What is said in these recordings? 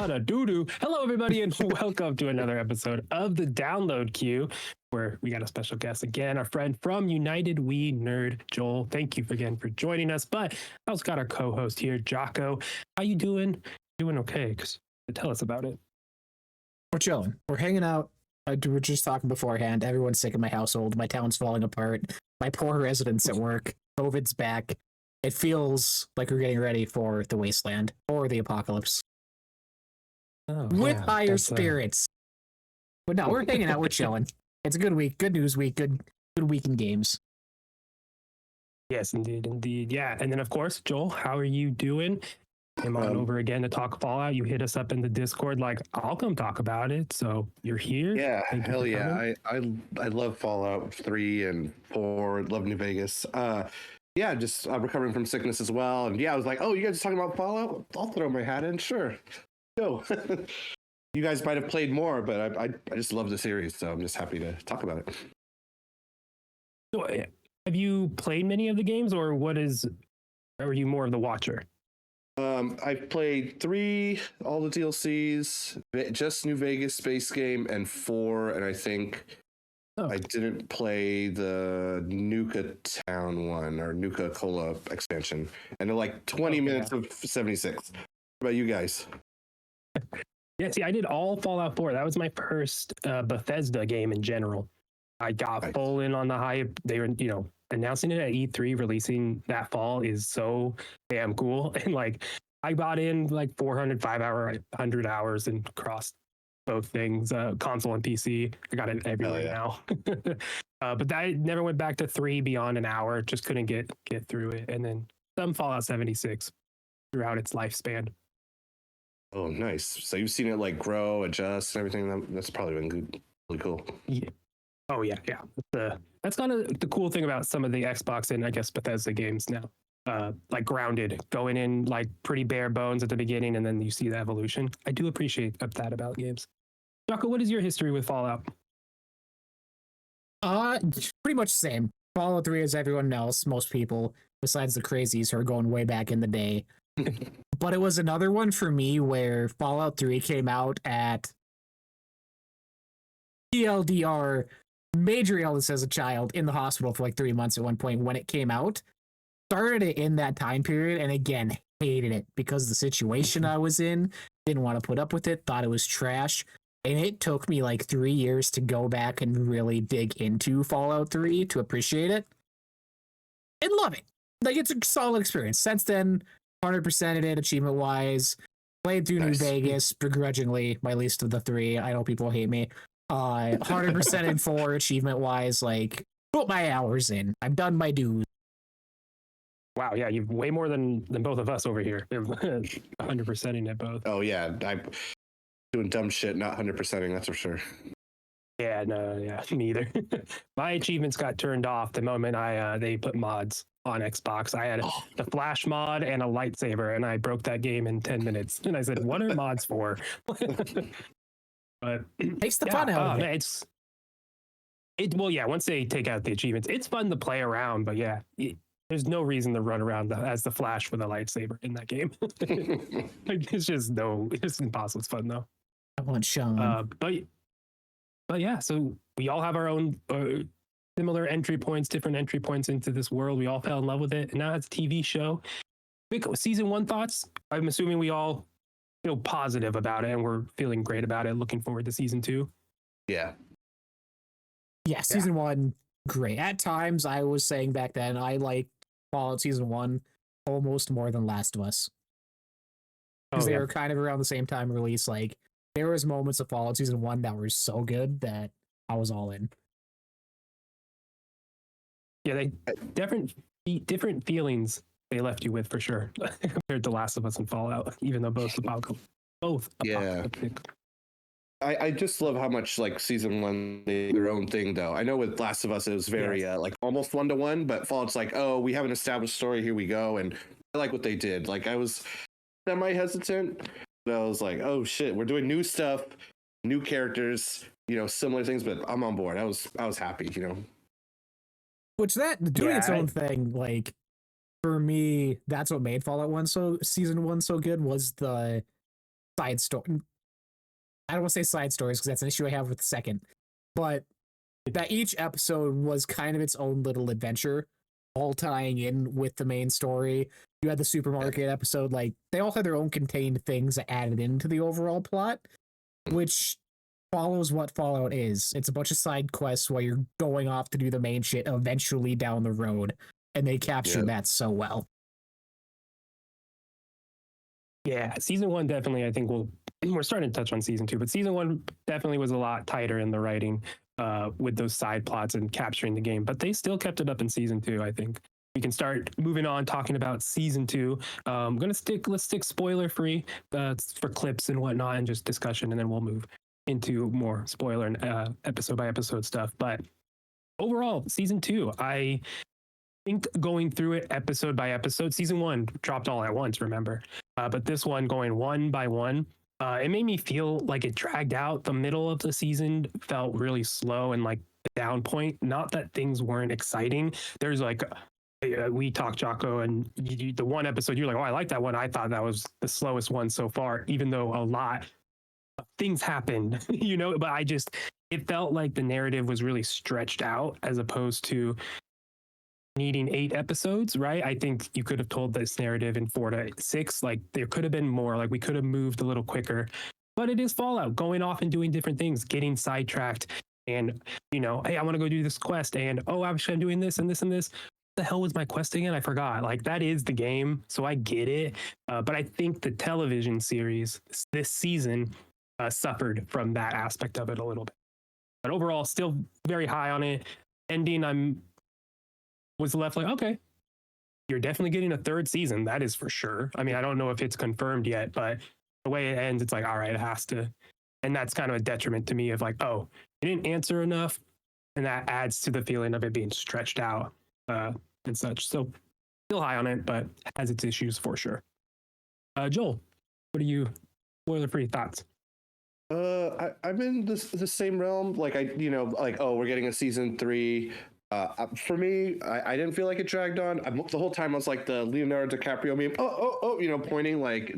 ton of doo-doo. Hello, everybody, and welcome to another episode of the Download Queue, where we got a special guest again, our friend from United We Nerd, Joel. Thank you again for joining us. But I also got our co-host here, Jocko. How you doing? Doing okay? Tell us about it. We're chilling. We're hanging out. We were just talking beforehand. Everyone's sick in my household. My town's falling apart. My poor residents at work. COVID's back. It feels like we're getting ready for the wasteland or the apocalypse. With higher spirits. But no, we're hanging out. We're chilling. It's a good week. Good news week. Good week in games. Yes, indeed. Yeah. And then, of course, Joel, how are you doing? Came on over again to talk Fallout. You hit us up in the Discord like, I'll come talk about it. So you're here. Yeah, hell yeah. I love Fallout 3 and 4. Love New Vegas. Yeah, just recovering from sickness as well. And yeah, I was like, oh, you guys are talking about Fallout? I'll throw my hat in. Sure. Go. You guys might have played more, but I just love the series. So I'm just happy to talk about it. So, have you played many of the games, or are you more of the watcher? I've played 3, all the DLCs, just New Vegas Space Game, and 4, and I think I didn't play the Nuka Town one or Nuka Cola expansion. And they're like 20 minutes of 76. What about you guys? Yeah, see, I did all Fallout 4. That was my first Bethesda game in general. I got full in on the hype. They were, announcing it at E3, releasing that fall is so damn cool. And like, I got in like 100 hours and crossed both things, console and PC. I got it everywhere now. But I never went back to 3 beyond an hour. Just couldn't get through it. And then some Fallout 76 throughout its lifespan. Oh, nice. So you've seen it like grow, adjust, and everything. That's probably been good. Really cool. Yeah. Oh yeah. That's kind of the cool thing about some of the Xbox and I guess Bethesda games now. Like Grounded, going in like pretty bare bones at the beginning, and then you see the evolution. I do appreciate that about games. Jocko, what is your history with Fallout? Pretty much the same. Fallout 3, as everyone else, most people, besides the crazies who are going way back in the day. But it was another one for me where Fallout 3 came out at TLDR, major illness as a child, in the hospital for like 3 months at one point when it came out. Started it in that time period, and again, hated it because the situation I was in, didn't want to put up with it, thought it was trash. And it took me like 3 years to go back and really dig into Fallout 3 to appreciate it and love it. Like, it's a solid experience. Since then, 100%ed it achievement wise. Played through New Vegas begrudgingly, my least of the 3. I know people hate me. 100% in 4 achievement wise. Like, put my hours in. I've done my dues. Wow, yeah, you've way more than both of us over here. 100%ing it both. Oh yeah, I'm doing dumb shit, not 100%ing. That's for sure. Yeah, me either. My achievements got turned off the moment they put mods on Xbox. I had the Flash mod and a lightsaber, and I broke that game in 10 minutes. And I said, "What are mods for?" But takes the fun out of it. Once they take out the achievements, it's fun to play around. But yeah, there's no reason to run around as the Flash with a lightsaber in that game. It's impossible. It's fun though. I want Sean. But yeah, so we all have our own similar entry points, different entry points into this world. We all fell in love with it, and now it's a TV show. Quick season 1 thoughts. I'm assuming we all feel positive about it, and we're feeling great about it. Looking forward to season 2. Yeah. Yeah, season 1, great. At times, I was saying back then, I liked Fallout season 1 almost more than Last of Us. Because they were kind of around the same time release. Like, there was moments of Fallout season 1 that were so good that I was all in. Yeah, they different feelings they left you with for sure compared to Last of Us and Fallout, even though both apocalyptic. I just love how much like season 1 did their own thing though. I know with Last of Us it was very like almost 1-to-1, but Fallout's like, oh, we have an established story, here we go. And I like what they did. Like, I was semi hesitant, but I was like, oh shit, we're doing new stuff, new characters, similar things, but I'm on board. I was happy, Which doing its own thing, like, for me, that's what made Fallout 1 season 1 so good, was the side story. I don't want to say side stories because that's an issue I have with the second, but that each episode was kind of its own little adventure, all tying in with the main story. You had the supermarket episode, like they all had their own contained things that added into the overall plot, which follows what Fallout is. It's a bunch of side quests while you're going off to do the main shit eventually down the road, and they captured that so well. Yeah, season 1 definitely, I think we're starting to touch on season 2, but season 1 definitely was a lot tighter in the writing with those side plots and capturing the game, but they still kept it up in season 2, I think. We can start moving on talking about season 2. Let's stick spoiler free for clips and whatnot and just discussion, and then we'll move into more spoiler and episode by episode stuff. But overall, season 2, I think going through it episode by episode, season 1 dropped all at once, remember? But this one going one by one, it made me feel like it dragged out. The middle of the season felt really slow and like the down point. Not that things weren't exciting. There's like, we talked, Jocko, and the one episode, you're like, oh, I like that one. I thought that was the slowest one so far, even though a lot of things happened, but it felt like the narrative was really stretched out as opposed to needing 8 episodes, right? I think you could have told this narrative in 4 to 6. Like there could have been more, like we could have moved a little quicker, but it is Fallout, going off and doing different things, getting sidetracked and, hey, I want to go do this quest. And, oh, actually I'm doing this and this and this. What the hell was my quest again? I forgot. Like that is the game. So I get it. But I think the television series this season suffered from that aspect of it a little bit. But overall, still very high on it. Ending, was left like, okay, you're definitely getting a 3rd season. That is for sure. I mean, I don't know if it's confirmed yet, but the way it ends, it's like, all right, it has to. And that's kind of a detriment to me of like, oh, you didn't answer enough. And that adds to the feeling of it being stretched out and such. So still high on it, but has its issues for sure. Joel, what are you, spoiler-free thoughts? I'm in the same realm. Like we're getting a season 3. For me, I didn't feel like it dragged on. The whole time I was like the Leonardo DiCaprio meme, pointing like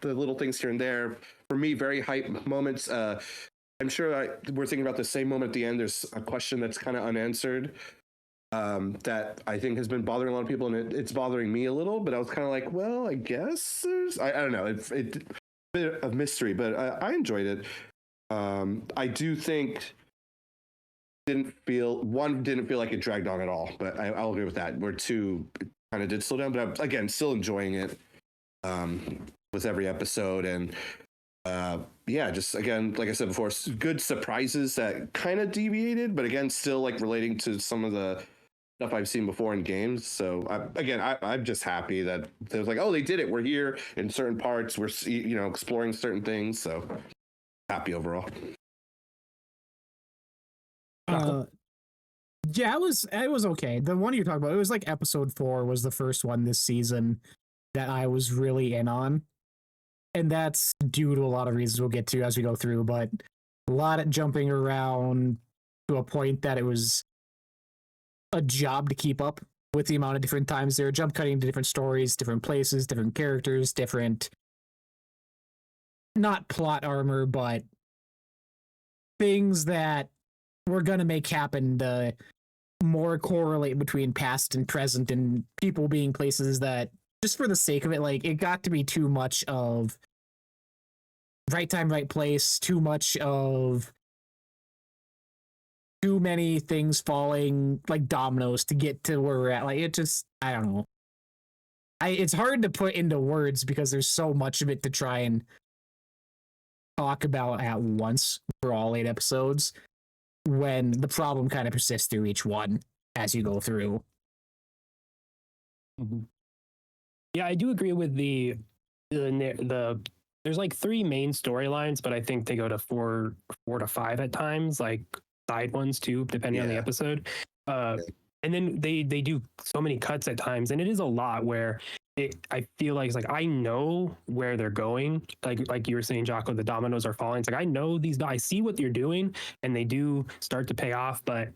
the little things here and there. For me, very hype moments. I'm sure we're thinking about the same moment at the end. There's a question that's kind of unanswered that I think has been bothering a lot of people, and it's bothering me a little. But I was kind of like, well, I guess there's. I don't know. It's a bit of mystery, but I enjoyed it. I do think. Didn't feel like it dragged on at all, but I'll agree with that. Where 2 kind of did slow down, but again, still enjoying it with every episode. And just again, like I said before, good surprises that kind of deviated, but again, still like relating to some of the stuff I've seen before in games. So I'm just happy that there's like, oh, they did it. We're here in certain parts. We're exploring certain things. So happy overall. It was okay. The one you're talking about, it was like episode 4 was the first one this season that I was really in on. And that's due to a lot of reasons we'll get to as we go through, but a lot of jumping around to a point that it was a job to keep up with the amount of different times they were jump cutting to different stories, different places, different characters, different, not plot armor, but things that we're going to make happen to more correlate between past and present and people being places that just for the sake of it, like it got to be too much of right time, right place, too much of too many things falling like dominoes to get to where we're at. Like it just, I don't know. It's hard to put into words because there's so much of it to try and talk about at once for all 8 episodes. When the problem kind of persists through each one as you go through. Mm-hmm. Yeah, I do agree with the there's like 3 main storylines, but I think they go to 4 to 5 at times, like side ones too, depending on the episode. And then they do so many cuts at times, and it is a lot where I feel like it's like I know where they're going. Like you were saying, Jocko, the dominoes are falling. It's like I know I see what you're doing, and they do start to pay off. But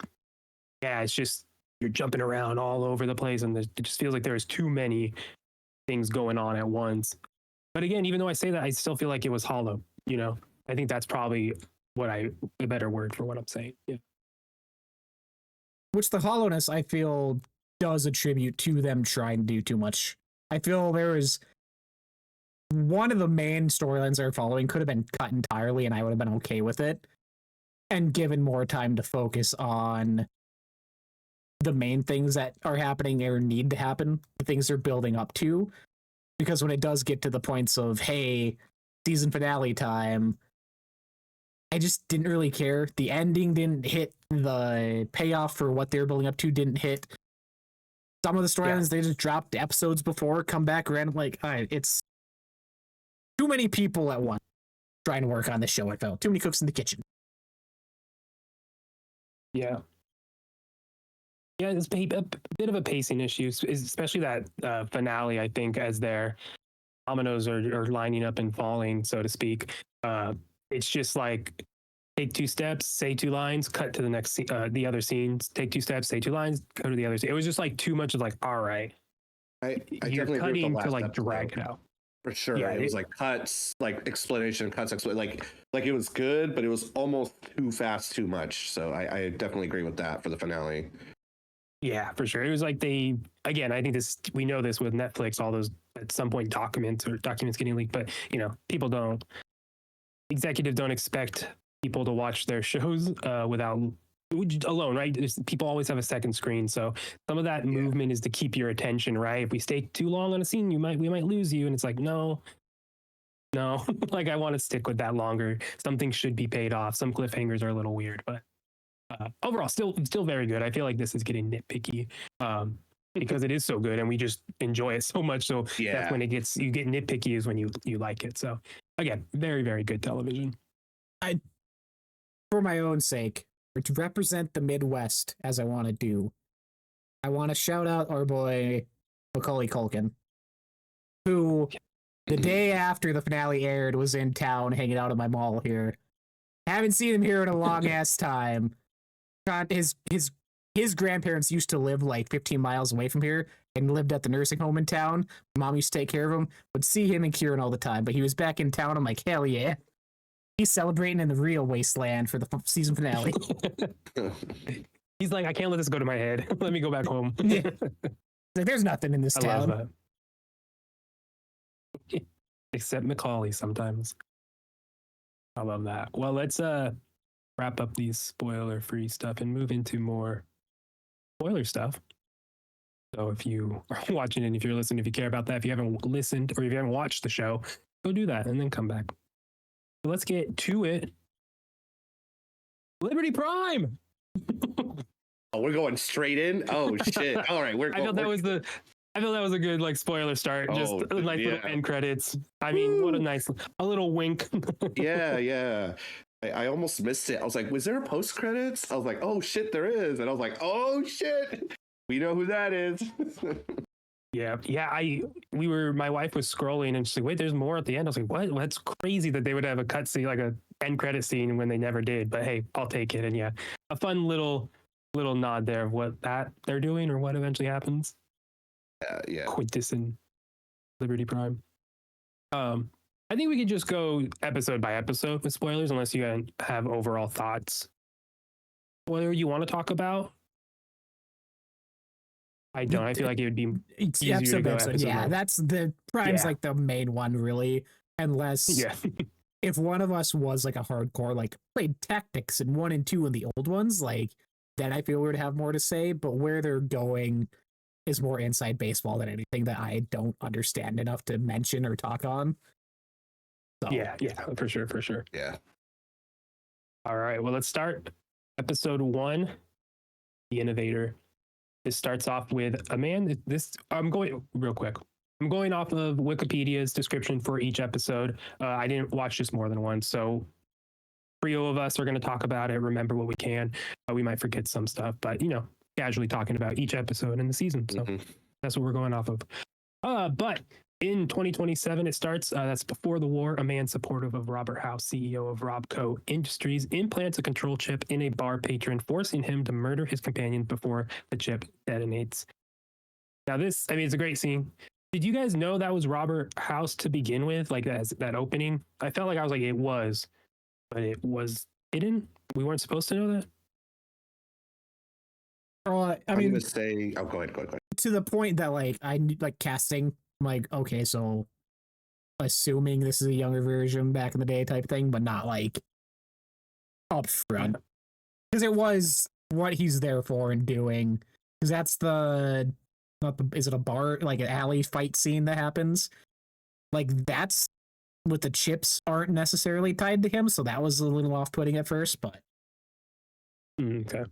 yeah, it's just you're jumping around all over the place, and it just feels like there's too many things going on at once. But again, even though I say that, I still feel like it was hollow. I think that's probably a better word for what I'm saying. Yeah. Which the hollowness I feel does attribute to them trying to do too much. I feel there is one of the main storylines they're following could have been cut entirely, and I would have been okay with it, and given more time to focus on the main things that are happening or need to happen, the things they're building up to. Because when it does get to the points of, hey, season finale time, I just didn't really care. The ending didn't hit. The payoff for what they were building up to didn't hit. Some of the storylines, they just dropped episodes before, come back random. Like, all right, it's too many people at once trying to work on the show. I felt too many cooks in the kitchen. Yeah. Yeah, it's a bit of a pacing issue, especially that finale, I think, as their dominoes are lining up and falling, so to speak. It's just like, take 2 steps, say 2 lines, cut to the next, the other scenes, take 2 steps, say 2 lines, go to the other scene. It was just like too much of like, all right. I You're definitely agree with the cutting last to like episode. drag it out. For sure. Yeah, it was like cuts, like explanation, cuts, like it was good, but it was almost too fast, too much. So I definitely agree with that for the finale. Yeah, for sure. It was like again, I think we know this with Netflix, all those at some point documents getting leaked, but executives don't expect people to watch their shows without alone, right? People always have a second screen. So some of that movement is to keep your attention, right? If we stay too long on a scene, we might lose you. And it's like, no, like I want to stick with that longer. Something should be paid off. Some cliffhangers are a little weird, but overall, still very good. I feel like this is getting nitpicky because it is so good and we just enjoy it so much. So that's when you get nitpicky is when you like it. So again, very, very good television. For my own sake, or to represent the Midwest as I want to do, I want to shout out our boy Macaulay Culkin, who the day after the finale aired was in town hanging out at my mall here. Haven't seen him here in a long ass time. His grandparents used to live like 15 miles away from here and lived at the nursing home in town. Mom used to take care of him. Would see him and Kieran all the time, but he was back in town. I'm like, hell yeah. He's celebrating in the real wasteland for the season finale. He's like, I can't let this go to my head. Let me go back home. Yeah. Like, there's nothing in this town. Love that. Except Macaulay sometimes. I love that. Well, let's wrap up these spoiler-free stuff and move into more spoiler stuff. So if you are watching and if you're listening, if you care about that, if you haven't listened or if you haven't watched the show, go do that and then come back. So let's get to it. Liberty Prime. Oh, we're going straight in. Oh shit! All right, I felt that was a good like spoiler start. Just a nice little end credits. I mean, what a little wink. Yeah. I almost missed it. I was like, was there a post credits? I was like, oh shit, there is. And I was like, oh shit, we know who that is. Yeah. My wife was scrolling and she's like, wait, there's more at the end. I was like, what? Well, that's crazy that they would have a cut scene, like a end credit scene when they never did. But hey, I'll take it. And yeah, a fun little nod there of what that they're doing or what eventually happens. Yeah. Quintus and Liberty Prime. I think we could just go episode by episode with spoilers, unless you have overall thoughts. Whatever you want to talk about. I don't. I feel like it would be easier to go episode. Yeah, that's the Prime's like the main one, really. Unless if one of us was like a hardcore, like played Tactics in 1 and 2 and the old ones, like then I feel we would have more to say. But where they're going is more inside baseball than anything that I don't understand enough to mention or talk on. So. Yeah, for sure. Yeah. All right, well, let's start episode 1, The Innovator. This starts off with a man. I'm going real quick. I'm going off of Wikipedia's description for each episode. I didn't watch this more than once, so 3 of us are going to talk about it, remember what we can. We might forget some stuff, but, casually talking about each episode in the season. So that's what we're going off of. But in 2027, it starts. That's before the war. A man supportive of Robert Howe, CEO of Robco Industries, implants a control chip in a bar patron, forcing him to murder his companion before the chip detonates. Now, it's a great scene. Did you guys know that was Robert House to begin with? Like that opening? I felt like I was like, it was, but it was hidden. We weren't supposed to know that. I mean, gonna say, oh, go ahead. to the point that like I like casting, I'm like, okay, so assuming this is a younger version back in the day type thing, but not like up front. Because it was what he's there for and doing. Because that's the not the is it a bar like an alley fight scene that happens? Like that's what the chips aren't necessarily tied to him, so that was a little off putting at first, but Okay.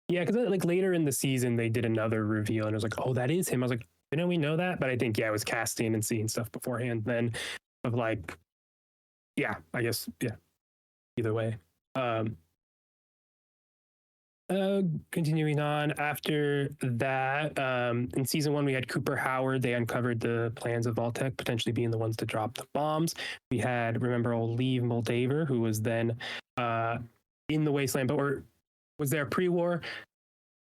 Yeah, because like later in the season they did another reveal and it was like, oh, that is him. I was like, didn't we know that? But I think it was casting and seeing stuff beforehand then of like, yeah, I guess, yeah. Either way. Continuing on after that, in season 1 we had Cooper Howard. They uncovered the plans of Vault-Tec potentially being the ones to drop the bombs. We had, remember, old Lee Moldaver, who was then in the Wasteland, but was there pre-war,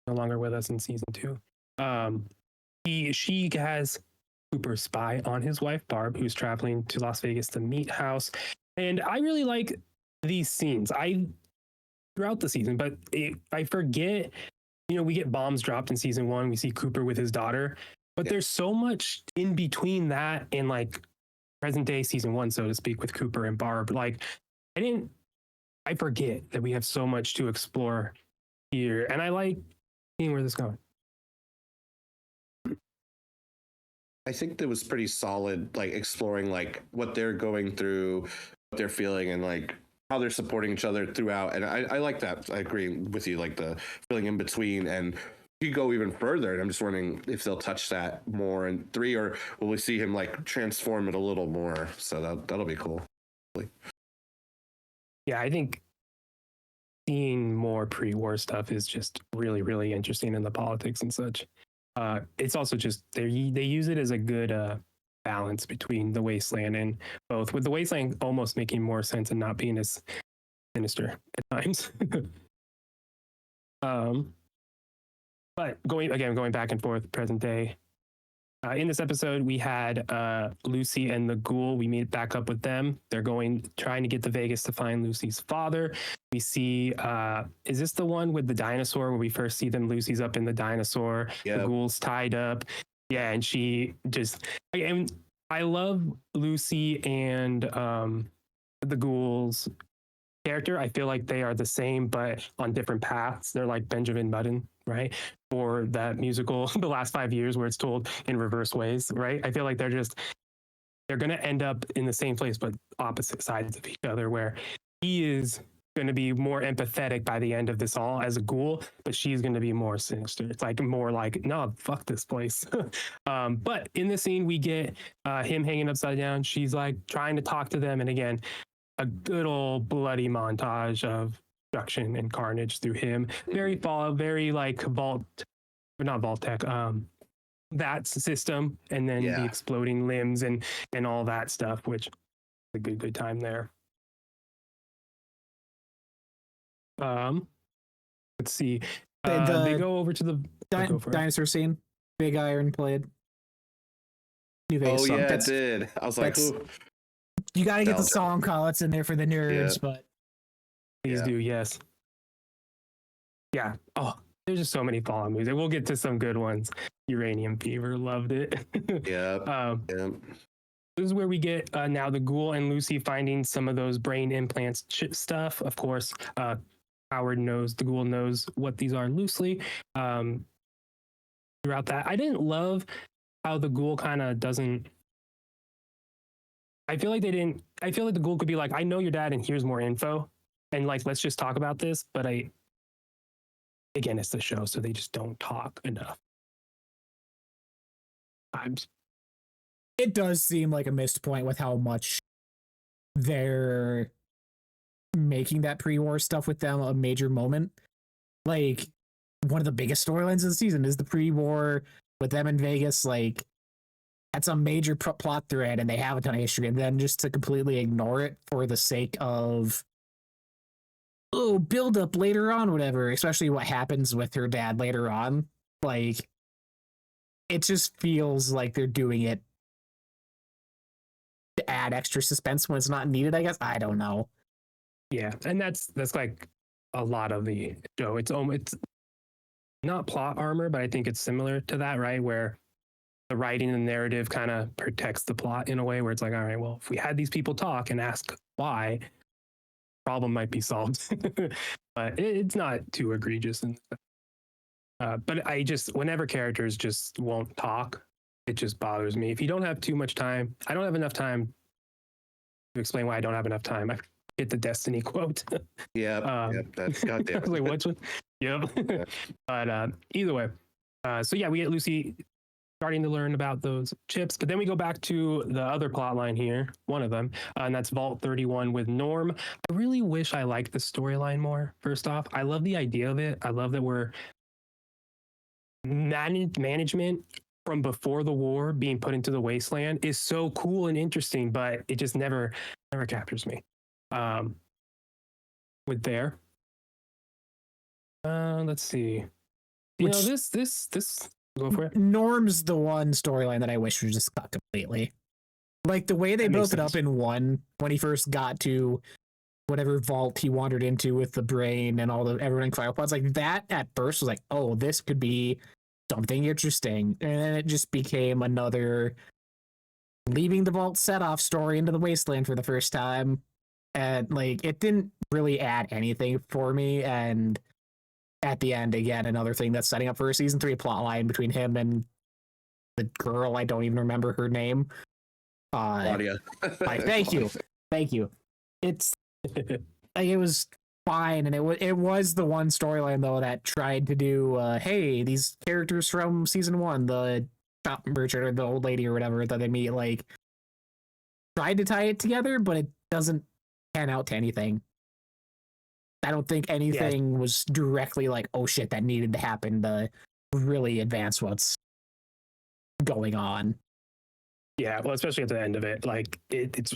no longer with us in season 2. She has Cooper's spy on his wife Barb, who's traveling to Las Vegas to meet House, and I really like these scenes throughout the season, but I forget, we get bombs dropped in season 1. We see Cooper with his daughter, but there's so much in between that and like present day season 1, so to speak, with Cooper and Barb. Like I forget that we have so much to explore here, and I like seeing where this is going. I think that was pretty solid, like exploring like what they're going through, what they're feeling, and like how they're supporting each other throughout. And I like that. I agree with you, like the feeling in between. And you go even further, and I'm just wondering if they'll touch that more in 3, or will we see him like transform it a little more? So that'll be cool. Yeah, I think seeing more pre-war stuff is just really, really interesting in the politics and such. It's also just they use it as a good balance between the Wasteland and both, with the Wasteland almost making more sense and not being as sinister at times. But going back and forth, present day. In this episode, we had Lucy and the Ghoul. We meet back up with them. They're trying to get to Vegas to find Lucy's father. We see, is this the one with the dinosaur where we first see them? Lucy's up in the dinosaur. Yep. The Ghoul's tied up. Yeah, and she just, and I love Lucy and the Ghoul's character. I feel like they are the same, but on different paths. They're like Benjamin Button, right? For that musical, The Last 5 Years, where it's told in reverse ways, right? I feel like they're going to end up in the same place, but opposite sides of each other, where he is going to be more empathetic by the end of this all as a ghoul, but she's going to be more sinister. It's like more like, no, fuck this place. But in the scene, we get him hanging upside down. She's like trying to talk to them. And again, a good old bloody montage of destruction and carnage through him. Very like not Vault-Tec, that system, and then the exploding limbs and all that stuff, which is a good time there. Let's see. They go over to the dinosaur scene. Big Iron played. New Vegas song. It did. I was like, ooh. You got to get the song call. It's in there for the nerds, but please do. Yes. Yeah. Oh, there's just so many Fallout movies. We'll get to some good ones. Uranium Fever, loved it. Yeah. This is where we get now the Ghoul and Lucy finding some of those brain implants stuff. Of course, the Ghoul knows what these are loosely. Throughout that, I didn't love how the Ghoul kind of doesn't. I feel like the Ghoul could be like, I know your dad and here's more info. And like, let's just talk about this. But again, it's the show, so they just don't talk enough. It does seem like a missed point with how much they're making that pre-war stuff with them a major moment. Like, one of the biggest storylines of the season is the pre-war with them in Vegas. Like, that's a major plot thread, and they have a ton of history. And then just to completely ignore it for the sake of, build up later on, whatever, especially what happens with her dad later on. Like, it just feels like they're doing it to add extra suspense when it's not needed, I guess. I don't know. Yeah, and that's like a lot of the show. It's not plot armor, but I think it's similar to that, right? Where the writing and narrative kind of protects the plot in a way where it's like, all right, well, if we had these people talk and ask why, problem might be solved. But it's not too egregious. But whenever characters just won't talk, it just bothers me. If you don't have too much time, I don't have enough time to explain why I don't have enough time. I get the Destiny quote. Yep, that's goddamn. I was like, which one? Yep. Yeah. But either way, so yeah, we get Lucy starting to learn about those chips, but then we go back to the other plot line here, one of them, and that's Vault 31 with Norm. I really wish I liked the storyline more. First off, I love the idea of it. I love that we're management from before the war being put into the wasteland is so cool and interesting, but it just never captures me. With there, let's see. This go for it. Norm's the one storyline that I wish was just cut completely. Like the way they built it up in one when he first got to whatever vault he wandered into with the brain and all the everyone in cryopods, like that at first was like, oh, this could be something interesting. And then it just became another leaving the vault set off story into the wasteland for the first time. And like it didn't really add anything for me. And at the end, again, another thing that's setting up for a season 3 plot line between him and the girl. I don't even remember her name. Claudia. Thank you. It's like, it was fine, and it was the one storyline though that tried to do hey, these characters from season 1, the shop merchant or the old lady or whatever that they meet, like tried to tie it together, but it doesn't pan out to anything. I don't think anything was directly like, oh shit, that needed to happen to really advance what's going on. Yeah, well, especially at the end of it, like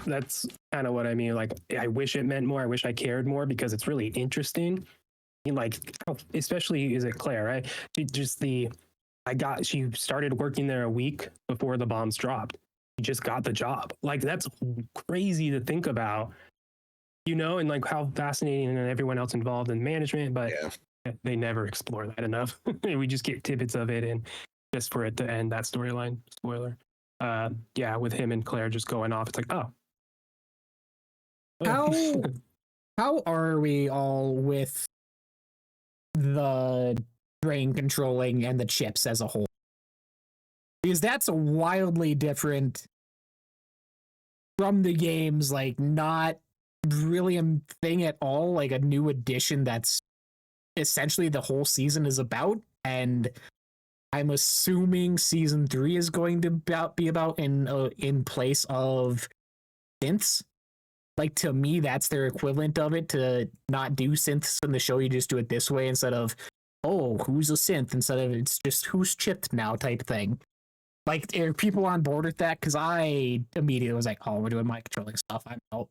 that's kind of what I mean. Like, I wish it meant more. I wish I cared more because it's really interesting. Like, especially is it Claire, right? She started working there a week before the bombs dropped. She just got the job. Like, that's crazy to think about. And like how fascinating and everyone else involved in management, but they never explore that enough. We just get tidbits of it, and just for it to end that storyline, spoiler. With him and Claire just going off, it's like, oh. How are we all with the brain controlling and the chips as a whole? Because that's a wildly different from the games, like not really a thing at all, like a new addition that's essentially the whole season is about. And I'm assuming season 3 is going to be about in place of synths. Like, to me, that's their equivalent of it, to not do synths in the show. You just do it this way instead of, oh, who's a synth, instead of it's just who's chipped now type thing. Like, are people on board with that? Because I immediately was like, oh, we're doing mind controlling stuff. I'm out.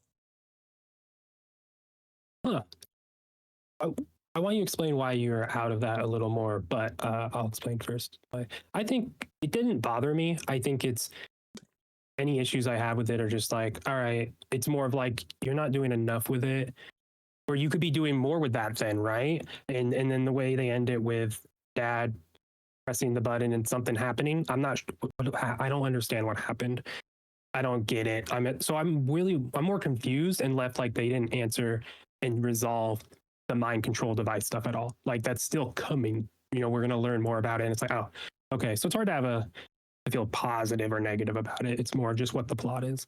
Huh. I want you to explain why you're out of that a little more, but I'll explain first. I think it didn't bother me. I think it's any issues I have with it are just like, all right, it's more of like, you're not doing enough with it, or you could be doing more with that then, right? And then the way they end it with Dad pressing the button and something happening, I don't understand what happened. I don't get it. I'm more confused and left like they didn't answer and resolve the mind control device stuff at all. Like, that's still coming. We're going to learn more about it. And it's like, oh, okay. So it's hard to feel positive or negative about it. It's more just what the plot is.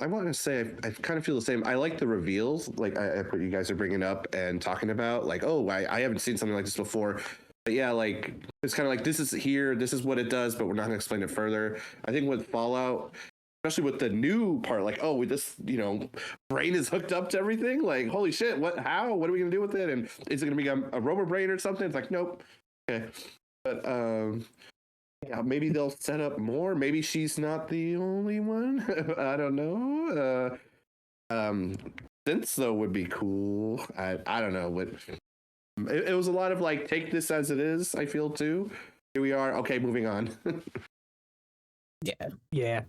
I want to say I kind of feel the same. I like the reveals, like what you guys are bringing up and talking about. Like, oh, I haven't seen something like this before. But yeah, like, it's kind of like, this is here, this is what it does, but we're not going to explain it further. I think with Fallout, especially with the new part, like, oh, this, brain is hooked up to everything. Like, holy shit, what are we going to do with it? And is it going to become a robo brain or something? It's like, nope. Okay. But, maybe they'll set up more. Maybe she's not the only one. I don't know. Synths, though, would be cool. I don't know what It was a lot of like, take this as it is. I feel too. Here we are. Okay, moving on. Yeah.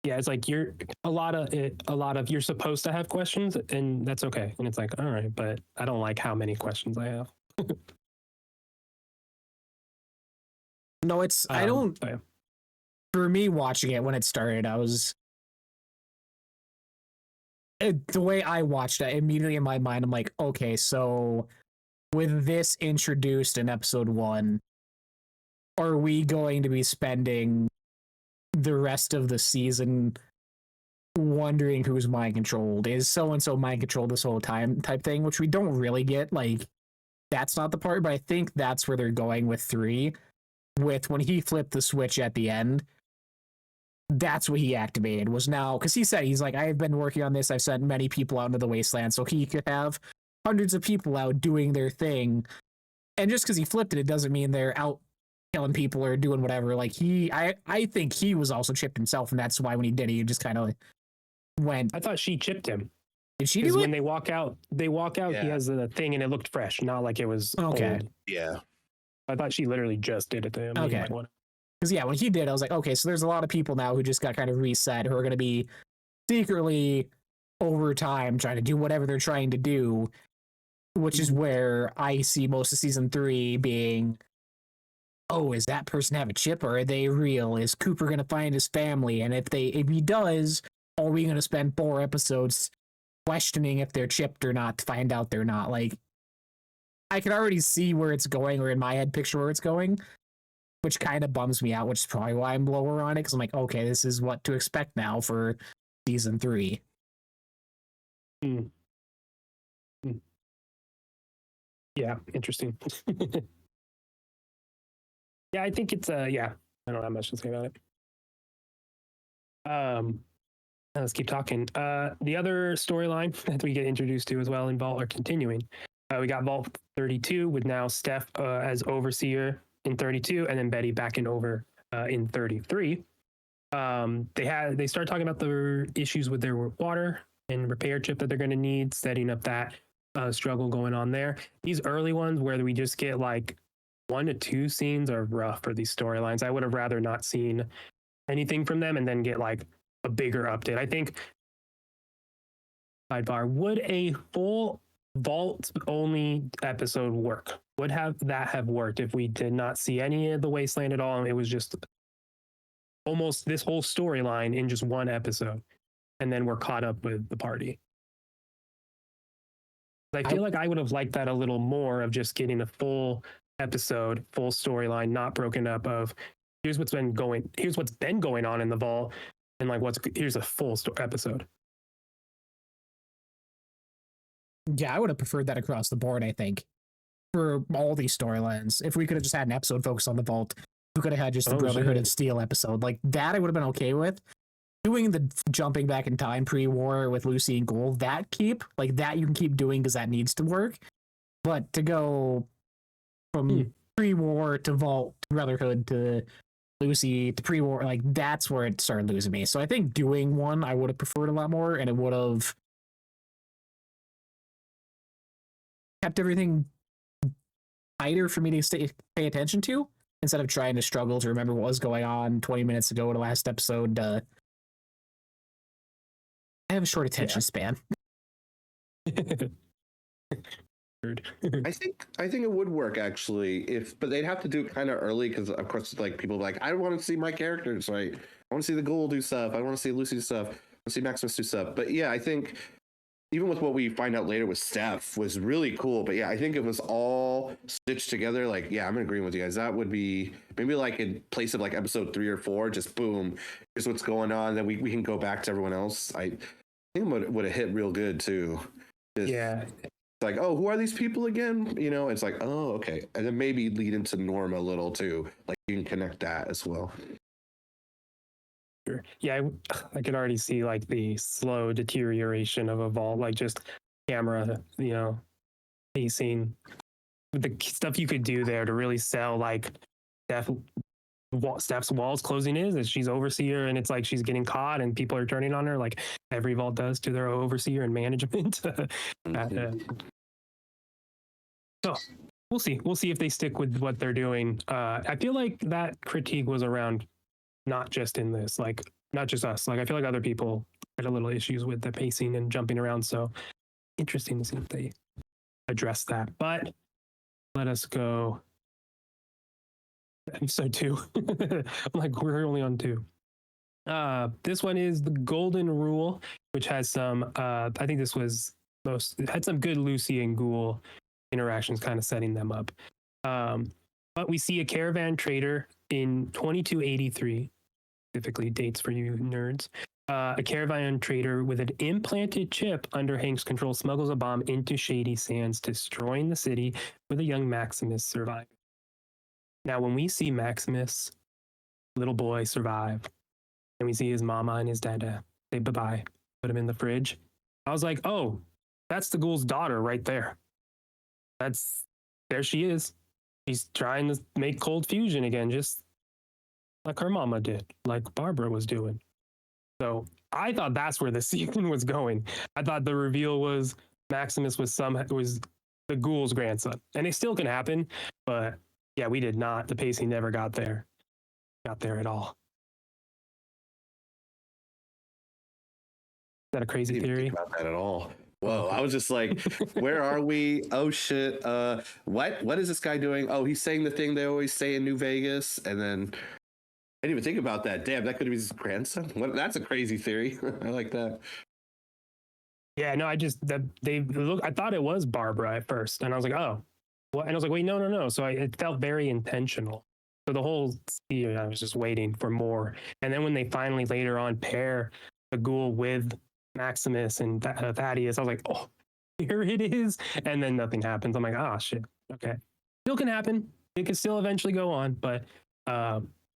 It's like you're a lot of you're supposed to have questions, and that's okay. And it's like, all right, but I don't like how many questions I have. No, it's I don't. But yeah. For me, watching it when it started, the way I watched it immediately in my mind, I'm like, okay, so with this introduced in episode 1, are we going to be spending the rest of the season wondering who's mind controlled? Is so and so mind controlled this whole time type thing, which we don't really get. Like, that's not the part, but I think that's where they're going with 3. With when he flipped the switch at the end, that's what he activated, was now, because he said, he's like, I've been working on this, I've sent many people out into the wasteland, so he could have hundreds of people out doing their thing. And just because he flipped it, it doesn't mean they're out killing people or doing whatever. Like, I think he was also chipped himself, and that's why when he did it, he just kind of went. I thought she chipped him. Did she do it? When they walk out, Yeah. he has the thing and it looked fresh, not like it was Okay. old. Yeah. I thought she literally just did it to him. Okay. Because, yeah, when he did, I was like, okay, so there's a lot of people now who just got kind of reset, who are going to be secretly, over time, trying to do whatever they're trying to do, which is where I see most of season 3 being, oh, is that person have a chip, or are they real? Is Cooper going to find his family? And if he does, are we going to spend 4 episodes questioning if they're chipped or not to find out they're not? Like, I can already see where it's going, or in my head picture where it's going, which kind of bums me out, which is probably why I'm lower on it, because I'm like, okay, this is what to expect now for season 3. Yeah, interesting. Yeah, I think it's I don't have much to say about it. Let's keep talking. The other storyline that we get introduced to as well in Vault are continuing. We got Vault 32 with now Steph as overseer in 32, and then Betty back in over in 33. They start talking about the issues with their water and repair chip that they're going to need, setting up that struggle going on there. These early ones where we just get like 1 to 2 scenes are rough for these storylines. I would have rather not seen anything from them and then get like a bigger update. I think sidebar, would a full Vault only episode work? Would that have worked if we did not see any of the wasteland at all? And it was just almost this whole storyline in just 1 episode, and then we're caught up with the party. I feel like I would have liked that a little more, of just getting a full episode, full storyline, not broken up of here's what's been going on in the Vault, and like here's a full episode. Yeah, I would have preferred that across the board, I think, for all these storylines. If we could have just had an episode focused on the Vault, we could have had just the Brotherhood of Steel episode. Like, that I would have been okay with. Doing the jumping back in time pre-war with Lucy and Gold, that you can keep doing because that needs to work. But to go from pre-war to Vault to Brotherhood to Lucy to pre-war, like, that's where it started losing me. So I think doing one I would have preferred a lot more, and it would have kept everything tighter for me to pay attention to, instead of trying to struggle to remember what was going on 20 minutes ago in the last episode. I have a short attention span. I think it would work actually, but they'd have to do it kind of early, because of course, like, people are like, I want to see my characters, right? I want to see the Gold do stuff. I want to see Lucy do stuff. I want to see Maximus do stuff. But yeah, I think even with what we find out later with Steph was really cool. But yeah, I think it was all stitched together. Like, yeah, I'm agreeing with you guys. That would be maybe like in place of like episode 3 or 4, just boom, here's what's going on. Then we can go back to everyone else. I think it would have hit real good too. It's like, oh, who are these people again? You know, it's like, oh, okay. And then maybe lead into Norma a little too. Like, you can connect that as well. Yeah, I could already see like the slow deterioration of a Vault, like just camera, pacing, the stuff you could do there to really sell like Steph's walls closing is she's overseer, and it's like she's getting caught and people are turning on her, like every Vault does to their overseer and management. So we'll see. We'll see if they stick with what they're doing. I feel like that critique was around not just in this, like not just us. Like I feel like other people had a little issues with the pacing and jumping around. So interesting to see if they address that. But let us go. Episode 2. I'm like, we're only on 2. This one is the Golden Rule, which has some. I think this was it had some good Lucy and Ghoul interactions, kind of setting them up. But we see a caravan trader in 2283, specifically dates for you nerds. A caravan trader with an implanted chip under Hank's control smuggles a bomb into Shady Sands, destroying the city with a young Maximus surviving. Now, when we see Maximus, little boy, survive, and we see his mama and his dada say bye-bye, put him in the fridge, I was like, oh, that's the Ghoul's daughter right there. There she is. She's trying to make cold fusion again, just like her mama did, like Barbara was doing. So I thought that's where the season was going. I thought the reveal was Maximus was the Ghoul's grandson, and it still can happen, but yeah, we did not. The pacing never got there at all. Is that a crazy I didn't theory? think about that at all. Whoa, I was just like, where are we? Oh shit. What is this guy doing? Oh, he's saying the thing they always say in New Vegas. And then I didn't even think about that. Damn, that could be his grandson. That's a crazy theory. I like that. Yeah, no, I thought it was Barbara at first, and I was like, oh, what? And I was like, wait, no. So it felt very intentional. So the whole season, I was just waiting for more. And then when they finally later on pair the Ghoul with Maximus and Thaddeus, I was like, oh, here it is. And then nothing happens. I'm like, ah, shit. Okay. Still can happen. It can still eventually go on. But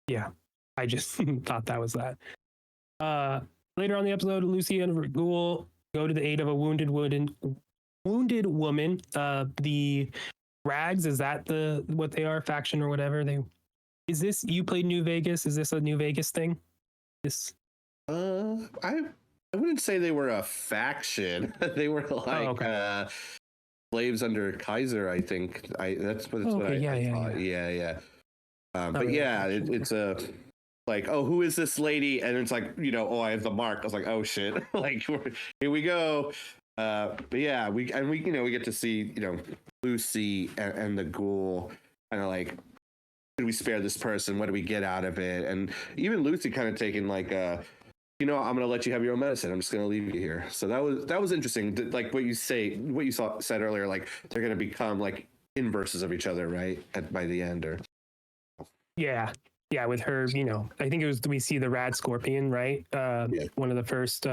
yeah, I just thought that was that. Later on the episode, Lucy and Ghoul go to the aid of a wounded woman. The Rags, is that what they are, faction or whatever? Is this, you played New Vegas? Is this a New Vegas thing? I wouldn't say they were a faction. They were like slaves under Kaiser, I think. That's what I thought. Yeah. But yeah, it's a like, oh, who is this lady? And it's like, oh, I have the mark. I was like, oh shit, like here we go. But yeah, we get to see Lucy and the Ghoul kind of like, should we spare this person? What do we get out of it? And even Lucy kind of taking like I'm going to let you have your own medicine. I'm just going to leave you here. So that was interesting. Like what you said earlier, like they're going to become like inverses of each other, right? By the end, or yeah, with her, I think it was, we see the rad scorpion, right? One of the first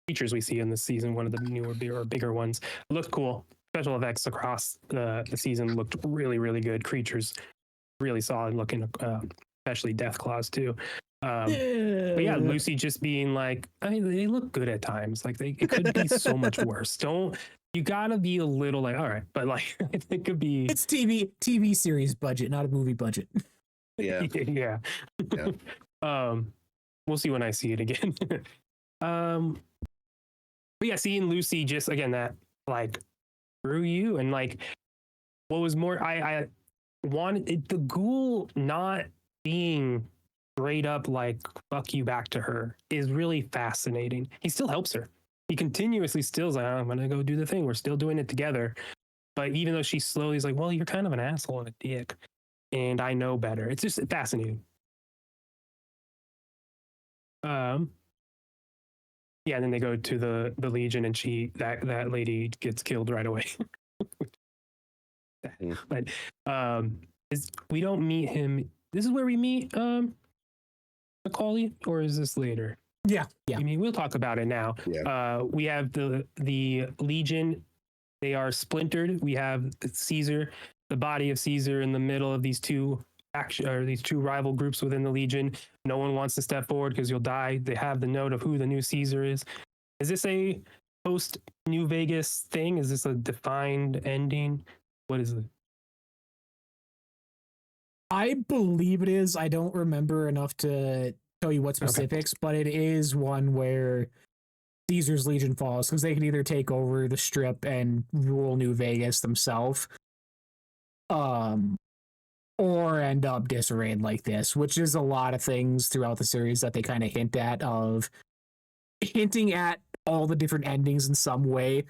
features we see in this season, one of the newer bigger ones. It looked cool. Special effects across the season looked really, really good. Creatures really solid looking, especially Deathclaws too. But yeah, Lucy just being like, I mean, they look good at times. Like it could be so much worse. You gotta be a little like, all right, but like it could be. It's TV series budget, not a movie budget. Yeah. Yeah. We'll see when I see it again. But yeah, seeing Lucy just again that like through you, and like what was more, I wanted it, the Ghoul not being straight up like fuck you back to her is really fascinating. He still helps her. He continuously still's like, I'm gonna go do the thing. We're still doing it together. But even though she's slowly, he's like, well, you're kind of an asshole and a dick, and I know better. It's just fascinating. Yeah, and then they go to the Legion, and that lady gets killed right away. But we don't meet him. This is where we meet Macaulay, or is this later? Yeah. I mean, we'll talk about it now. Yeah. We have the Legion. They are splintered. We have Caesar, the body of Caesar, in the middle of these two rival groups within the Legion. No one wants to step forward because you'll die. They have the note of who the new Caesar is. Is this a post New Vegas thing? Is this a defined ending? What is it? I believe it is. I don't remember enough to tell you what specifics, but it is one where Caesar's Legion falls, because they can either take over the Strip and rule New Vegas themselves, um, or end up disarrayed like this, which is a lot of things throughout the series that they kind of hinting at all the different endings in some way,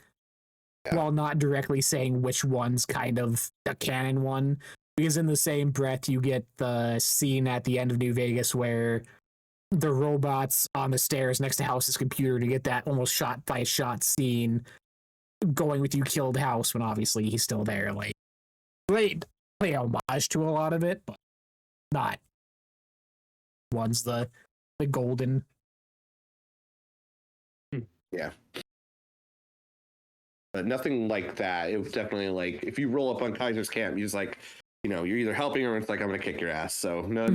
while not directly saying which one's kind of the canon one. Because in the same breath, you get the scene at the end of New Vegas where the robots on the stairs next to House's computer to get that almost shot by shot scene going with you killed House when obviously he's still there. Like, play homage to a lot of it, but not one's the golden. Yeah. But nothing like that. It was definitely like if you roll up on Kaiser's camp, you're just like, you're either helping or it's like I'm gonna kick your ass. So no,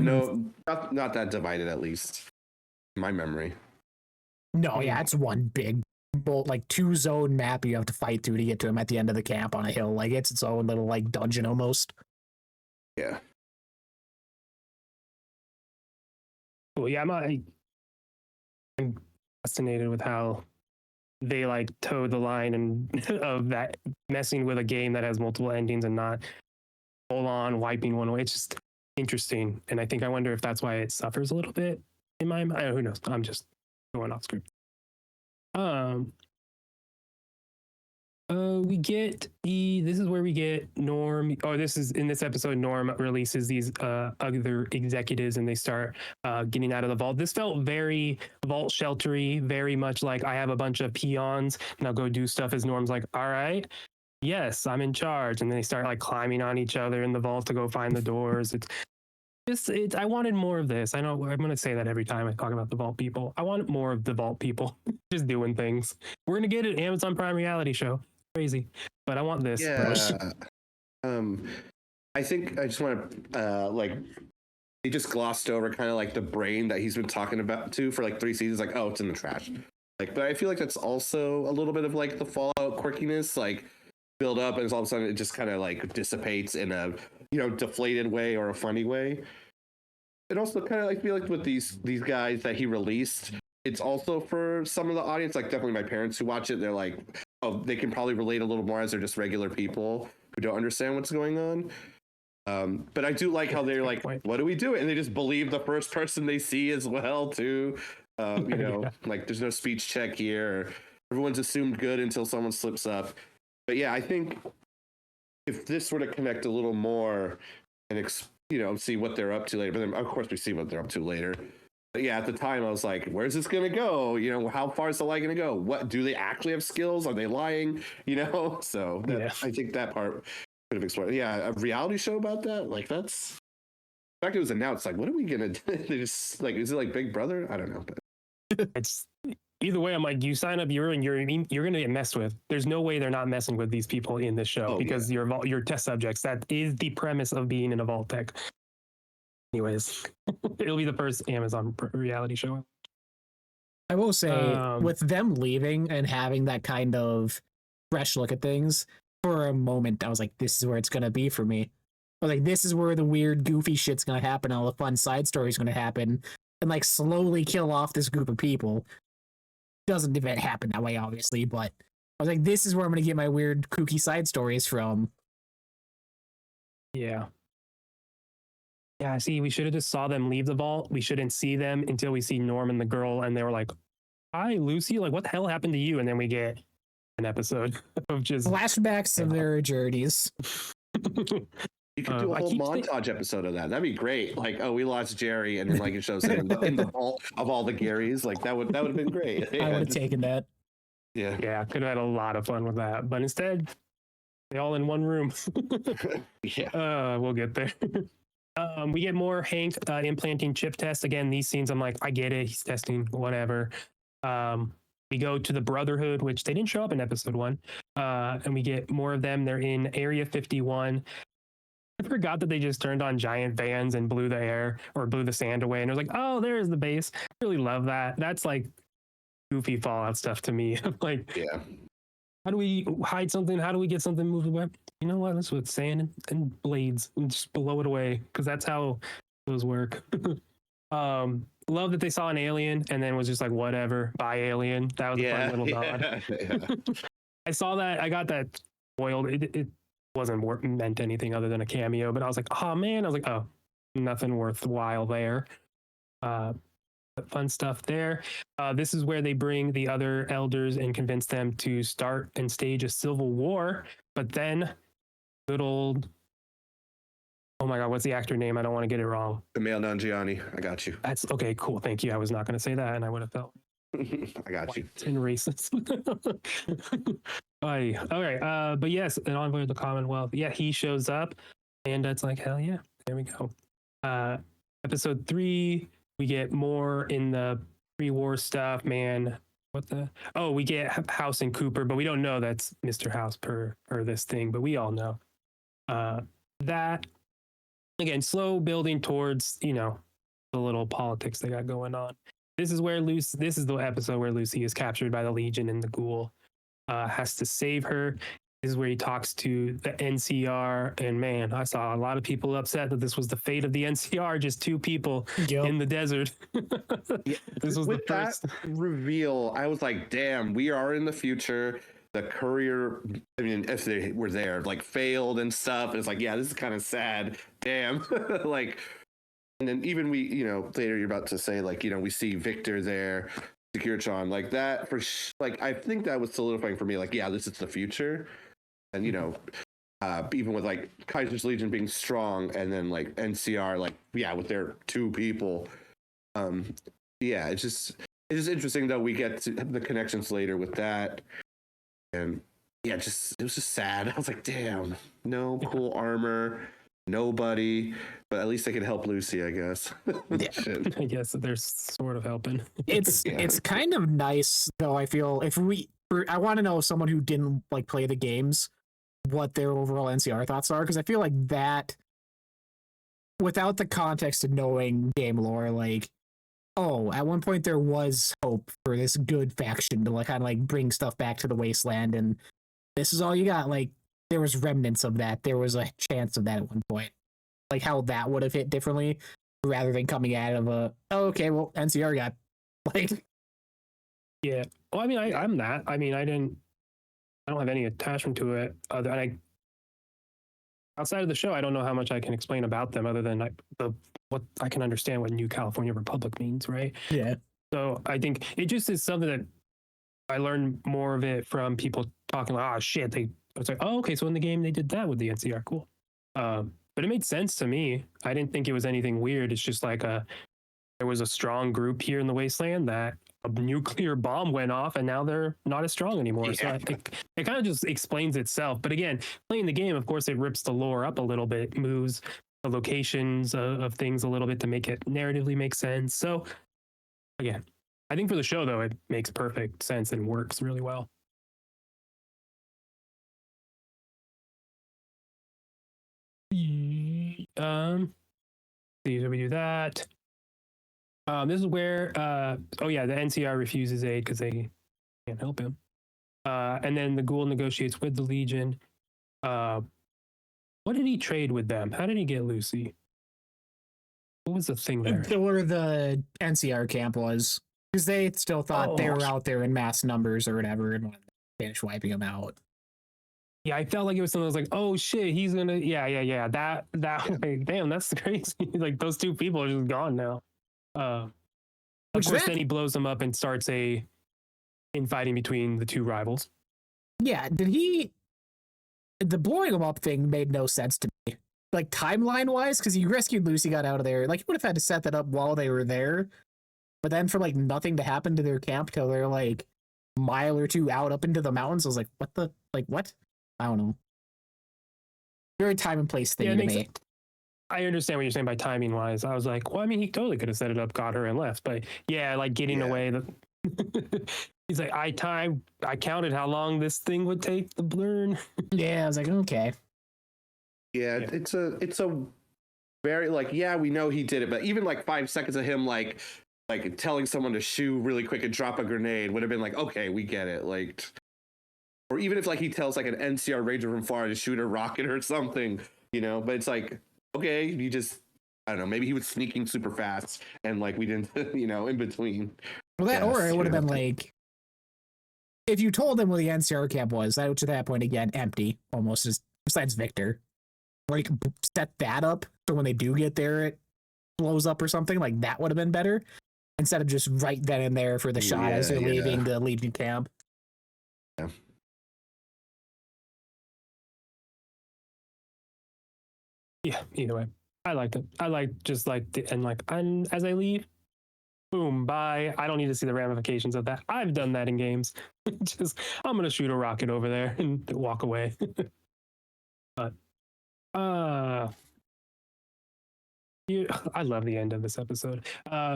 not that divided, at least in my memory. No, yeah, it's one big like 2-zone map you have to fight through to get to him at the end of the camp on a hill. Like it's its own little like dungeon almost. Yeah. Well, yeah, I'm fascinated with how they like toe the line and of that messing with a game that has multiple endings and not full on wiping one away. It's just interesting, and I wonder if that's why it suffers a little bit in my mind. Who knows? I'm just going off script. This is where we get Norm. This is in this episode. Norm releases these other executives, and they start getting out of the vault. This felt very vault sheltery, very much like I have a bunch of peons and I'll go do stuff. As Norm's like, all right, yes, I'm in charge, and then they start like climbing on each other in the vault to go find the doors. I wanted more of this. I know I'm going to say that every time I talk about the Vault people. I want more of the Vault people just doing things. We're going to get an Amazon Prime reality show. Crazy. But I want this. Yeah. I think I just want to, they just glossed over kind of like the brain that he's been talking about for like 3 seasons. Like, oh, it's in the trash. But I feel like that's also a little bit of like the Fallout quirkiness, like build up and all of a sudden it just kind of like dissipates in a deflated way or a funny way. It also kind of like feel like with these guys that he released, it's also for some of the audience, like definitely my parents who watch it, they're like, oh, they can probably relate a little more as they're just regular people who don't understand what's going on. But I do like how they're like, what do we do? And they just believe the first person they see as well too. Like there's no speech check here. Everyone's assumed good until someone slips up. But yeah, I think if this were to connect a little more and see what they're up to later, but then of course we see what they're up to later. But yeah, at the time I was like, where's this gonna go? How far is the lie gonna go? What do they actually have skills? Are they lying? So I think that part could have explored. Yeah, a reality show about that, like that's in fact it was announced. Like, what are we gonna do? They just like, is it like Big Brother? I don't know. But it's either way. I'm like, you sign up, you're gonna get messed with. There's no way they're not messing with these people in this show because you're test subjects. That is the premise of being in a Vault Tech. Anyways, it'll be the first Amazon reality show. I will say, with them leaving and having that kind of fresh look at things, for a moment, I was like, this is where it's going to be for me. I was like, this is where the weird, goofy shit's going to happen, all the fun side stories going to happen, and like slowly kill off this group of people. Doesn't even happen that way, obviously, but I was like, this is where I'm going to get my weird, kooky side stories from. Yeah. Yeah, see, we should have just saw them leave the vault. We shouldn't see them until we see Norm and the girl, and they were like, hi, Lucy, like, what the hell happened to you? And then we get an episode of just flashbacks of their journeys. You could do a whole montage episode of that. That'd be great. Like, oh, we lost Jerry, and then like it shows him in the vault of all the Garys. Like that would have been great. I would have taken that. Yeah. Yeah, could have had a lot of fun with that. But instead, they all in one room. Yeah. We'll get there. We get more Hank implanting chip tests. Again, these scenes, I'm like, I get it. He's testing, whatever. We go to the Brotherhood, which they didn't show up in episode 1. And we get more of them. They're in Area 51. I forgot that they just turned on giant fans and blew the sand away. And it was like, oh, there's the base. I really love that. That's like goofy Fallout stuff to me. Like, yeah. How do we hide something? How do we get something moved away? You know what? Let's with sand and blades and just blow it away because that's how those work. Love that they saw an alien and then was just like, whatever, bye alien. That was a fun little nod. Yeah. I saw that. I got that spoiled. wasn't meant anything other than a cameo. But I was like, oh man, I was like, oh, nothing worthwhile there. Fun stuff there. This is where they bring the other elders and convince them to start and stage a civil war. But then, good old, oh my god, what's the actor name? I don't want to get it wrong. Kumail Nanjiani, I got you. That's okay, cool. Thank you. I was not going to say that, and I would have felt I got you. and racist. All right. But yes, an envoy of the Commonwealth. Yeah, he shows up, and it's like, hell yeah, there we go. Episode 3, we get more in the pre-war stuff, man. What the? Oh, we get House and Cooper, but we don't know that's Mr. House per this thing, but we all know. That, again, slow building towards, the little politics they got going on. This is the episode where Lucy is captured by the Legion and the Ghoul has to save her. This is where he talks to the NCR, and man, I saw a lot of people upset that this was the fate of the NCR, just 2 people in the desert. Yeah, this was with the first that reveal. I was like, damn, we are in the future. The courier, I mean, if they were there, like failed and stuff. And it's like, yeah, this is kind of sad. Damn. Like, and then even later you're about to say, like, we see Victor there, Securitron, like that like, I think that was solidifying for me. Like, yeah, this is the future. And, even with like Kaiser's Legion being strong and then like NCR, like, yeah, with their 2 people. Yeah, it's just interesting though. We get to the connections later with that. And yeah, it was just sad. I was like, damn, no cool armor, nobody, but at least they can help Lucy, I guess. Yeah. I guess that they're sort of helping. It's kind of nice though. I feel I want to know someone who didn't like play the games, what their overall NCR thoughts are, because I feel like that without the context of knowing game lore, like, oh, at one point there was hope for this good faction to like kind of like bring stuff back to the wasteland, and this is all you got. Like, there was remnants of that. There was a chance of that at one point. Like how that would have hit differently, rather than coming out of okay, well, NCR got like. Yeah. Well, I mean, I'm that. I mean, I don't have any attachment to it. Outside of the show, I don't know how much I can explain about them other than what I can understand what New California Republic means, right? Yeah. So I think it just is something that I learned more of it from people talking like, oh shit, it's like, oh, okay, so in the game they did that with the NCR, cool. But it made sense to me. I didn't think it was anything weird. It's just like there was a strong group here in the wasteland that a nuclear bomb went off and now they're not as strong anymore. Yeah. So I think it kind of just explains itself. But again, playing the game, of course, it rips the lore up a little bit, moves the locations of things a little bit to make it narratively make sense. So again, I think for the show, though, it makes perfect sense and works really well. See, so we do that. This is where, the NCR refuses aid because they can't help him. And then the Ghoul negotiates with the Legion. What did he trade with them? How did he get Lucy? What was the thing there? Where the NCR camp was. Because they still thought they were out there in mass numbers or whatever and wanted to finish wiping them out. Yeah, I felt like it was something that was like, oh shit, he's gonna, yeah. That like, damn, that's crazy. Like, those 2 people are just gone now. Of course, then he blows them up and starts a infighting between the 2 rivals. Yeah, the blowing them up thing made no sense to me. Like, timeline wise, because he rescued Lucy, got out of there. Like, he would have had to set that up while they were there. But then for like nothing to happen to their camp till they're like a mile or 2 out up into the mountains, I was like, what? I don't know. Very time and place thing to me. I understand what you're saying by timing wise. I was like, well, I mean, he totally could have set it up, got her, and left. But yeah, like getting away. He's like, I counted how long this thing would take to burn. Yeah, I was like, okay. Yeah, it's a very like, yeah, we know he did it, but even like 5 seconds of him like telling someone to shoot really quick and drop a grenade would have been like, okay, we get it. Like, or even if like he tells like an NCR Ranger from far to shoot a rocket or something, but it's like, okay, you just, I don't know, maybe he was sneaking super fast and like we didn't, in between. Well, that, or it would have been like, if you told him where the NCR camp was, that at that point again, empty, almost as besides Victor. Like, set that up so when they do get there, it blows up or something. Like, that would have been better instead of just right then and there for the shot as they're leaving the Legion camp. Yeah. Yeah, either way. I liked it. I like just like the and like and as I leave, boom, bye. I don't need to see the ramifications of that. I've done that in games. Just I'm gonna shoot a rocket over there and walk away. But I love the end of this episode.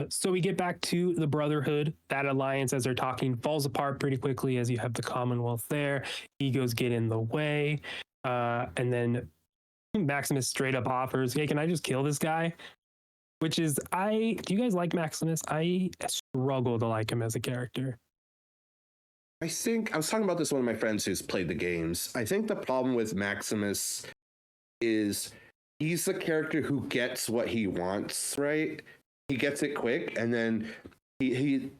So we get back to the Brotherhood. That alliance, as they're talking, falls apart pretty quickly as you have the Commonwealth there. Egos get in the way. And then Maximus straight up offers, hey, can I just kill this guy? Which is, do you guys like Maximus? I struggle to like him as a character. I think I was talking about this with one of my friends who's played the games. I think the problem with Maximus is he's the character who gets what he wants, right? He gets it quick, and then he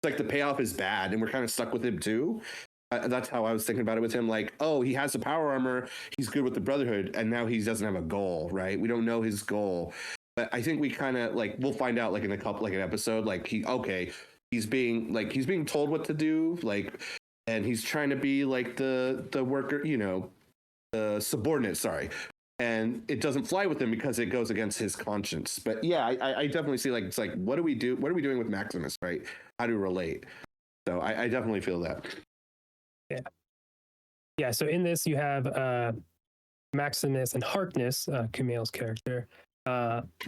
like the payoff is bad, and we're kind of stuck with him too. That's how I was thinking about it with him. Like, oh, he has the power armor, he's good with the Brotherhood, and now he doesn't have a goal, right? We don't know his goal, but I think we kind of like we'll find out like in an episode. Like he's being told what to do, like, and he's trying to be like the worker, the subordinate. Sorry. And it doesn't fly with him because it goes against his conscience. But yeah, I definitely see like it's like what do we do? What are we doing with Maximus, right? How to relate? So I definitely feel that. Yeah. So in this, you have Maximus and Harkness, Kumail's character.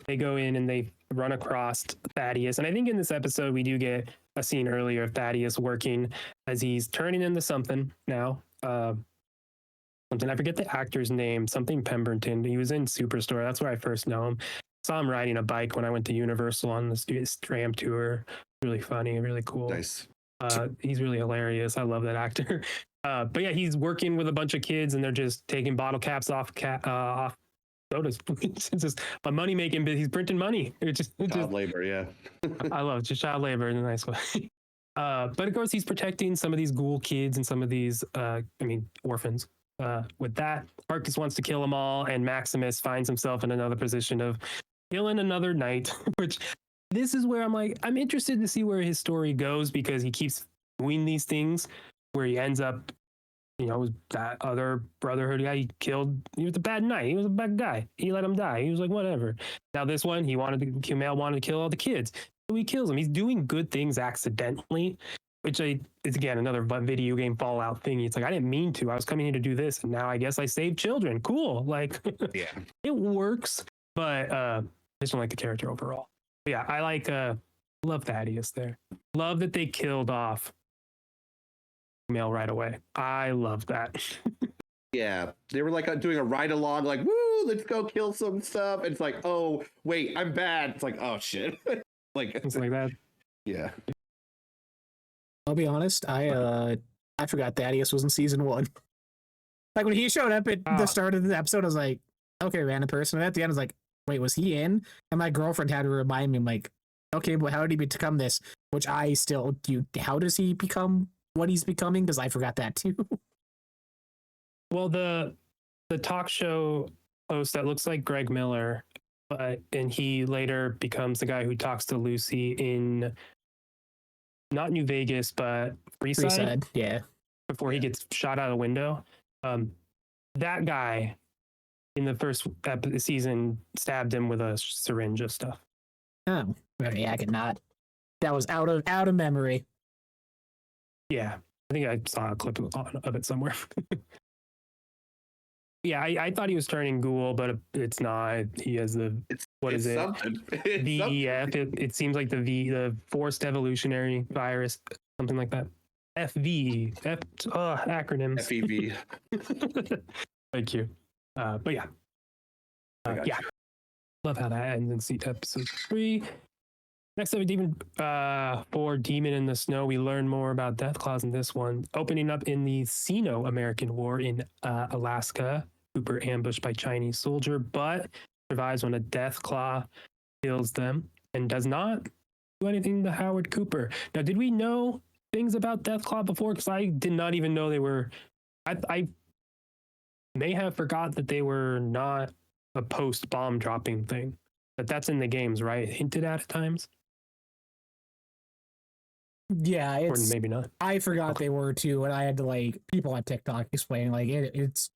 They go in and they run across Thaddeus, and I think in this episode we do get a scene earlier of Thaddeus working as he's turning into something now. Something, I forget the actor's name, something Pemberton. He was in Superstore. That's where I first know him. Saw him riding a bike when I went to Universal on the tram tour. Really funny, really cool. Nice. He's really hilarious. I love that actor. But yeah, he's working with a bunch of kids, and they're just taking bottle caps off sodas. It's just a money making, but he's printing money. Child labor, yeah. I love it. Just child labor in a nice way. But of course, he's protecting some of these ghoul kids and some of these, orphans. With that, Marcus wants to kill them all, and Maximus finds himself in another position of killing another knight, which this is where I'm like, I'm interested to see where his story goes, because he keeps doing these things where he ends up, that other Brotherhood guy he was a bad knight. He was a bad guy. He let him die. He was like, whatever. Now this one, Kumail wanted to kill all the kids. So he kills them. He's doing good things accidentally, which is again another video game Fallout thing. It's like, I didn't mean to. I was coming here to do this, and now I guess I saved children. Cool. Like, yeah, it works, but I just don't like the character overall. But yeah, I like love Thaddeus there. Love that they killed off Kumail right away. I love that. Yeah, they were like doing a ride along, like, woo, let's go kill some stuff. And it's like, oh wait, I'm bad. It's like, oh shit. Like It's like that. Yeah. I'll be honest, I forgot Thaddeus was in season 1. Like, when he showed up at the start of the episode, I was like, okay, random person. And at the end, I was like, wait, was he in? And my girlfriend had to remind me, I'm like, okay, but how did he become this? Which I still do. How does he become what he's becoming? Because I forgot that too. Well, the talk show host that looks like Greg Miller, and he later becomes the guy who talks to Lucy in not New Vegas, but Freeside. Yeah. Before he gets shot out of the window. That guy in the first season stabbed him with a syringe of stuff. Oh, yeah, I could not. That was out of memory. Yeah, I think I saw a clip of it somewhere. Yeah, I thought he was turning ghoul, but it's not. He has what is it? VEF. It seems like the forced evolutionary virus, something like that. Acronyms. FEV. Thank you. But yeah, yeah. Love how that ends in episode 3. Next up, for Demon in the Snow, we learn more about Deathclaws in this one. Opening up in the Sino-American War in Alaska, Cooper ambushed by Chinese soldier, but survives when a Deathclaw kills them and does not do anything to Howard Cooper. Now, did we know things about Deathclaw before? Because I did not even know they were. I may have forgot that they were not a post bomb dropping thing. But that's in the games, right? Hinted at times. Yeah, Or it's. maybe not. I forgot they were too, and I had to like people on TikTok explaining like it's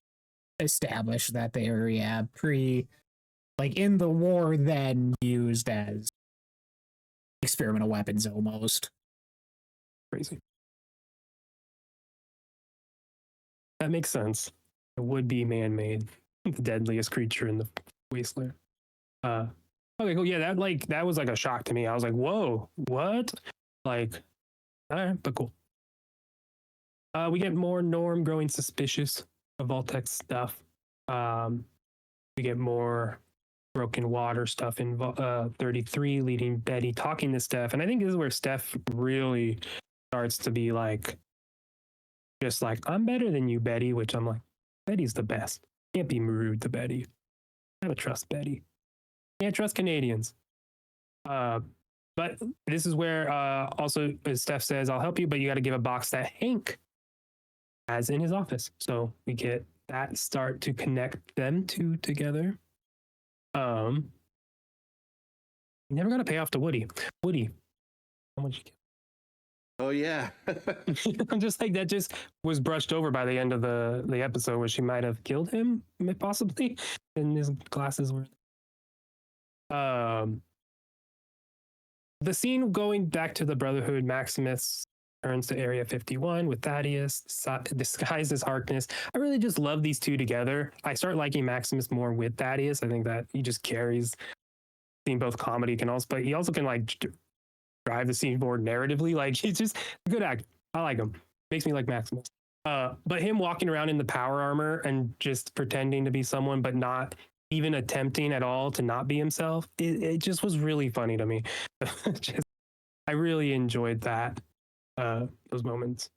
established that they are pre like in the war then used as experimental weapons almost. Crazy. That makes sense. It would be man-made, the deadliest creature in the wasteland. Okay, cool. Yeah, that was like a shock to me. I was like, whoa, what? Like, all right, but cool. We get more Norm growing suspicious of Voltec's stuff. We get more broken water stuff in 33, leading Betty talking to Steph. And I think this is where Steph really starts to be like, just like, I'm better than you, Betty, which I'm like, Betty's the best. Can't be rude to Betty. I gotta trust Betty. Can't trust Canadians. But this is where also, as Steph says, I'll help you, but you got to give a box that Hank has in his office. So we get that start to connect them two together. You never got to pay off to Woody. Woody, how much you get? Oh yeah. I'm just like, that just was brushed over by the end of the episode where she might have killed him, possibly, and his glasses were. The scene going back to the Brotherhood, Maximus turns to Area 51 with Thaddeus, disguised as Harkness. I really just love these two together. I start liking Maximus more with Thaddeus. I think that he just carries scene both comedy can also, but he also can like drive the scene forward narratively. Like he's just a good actor. I like him. Makes me like Maximus. But him walking around in the power armor and just pretending to be someone, but not even attempting at all to not be himself, it just was really funny to me. I really enjoyed that, those moments.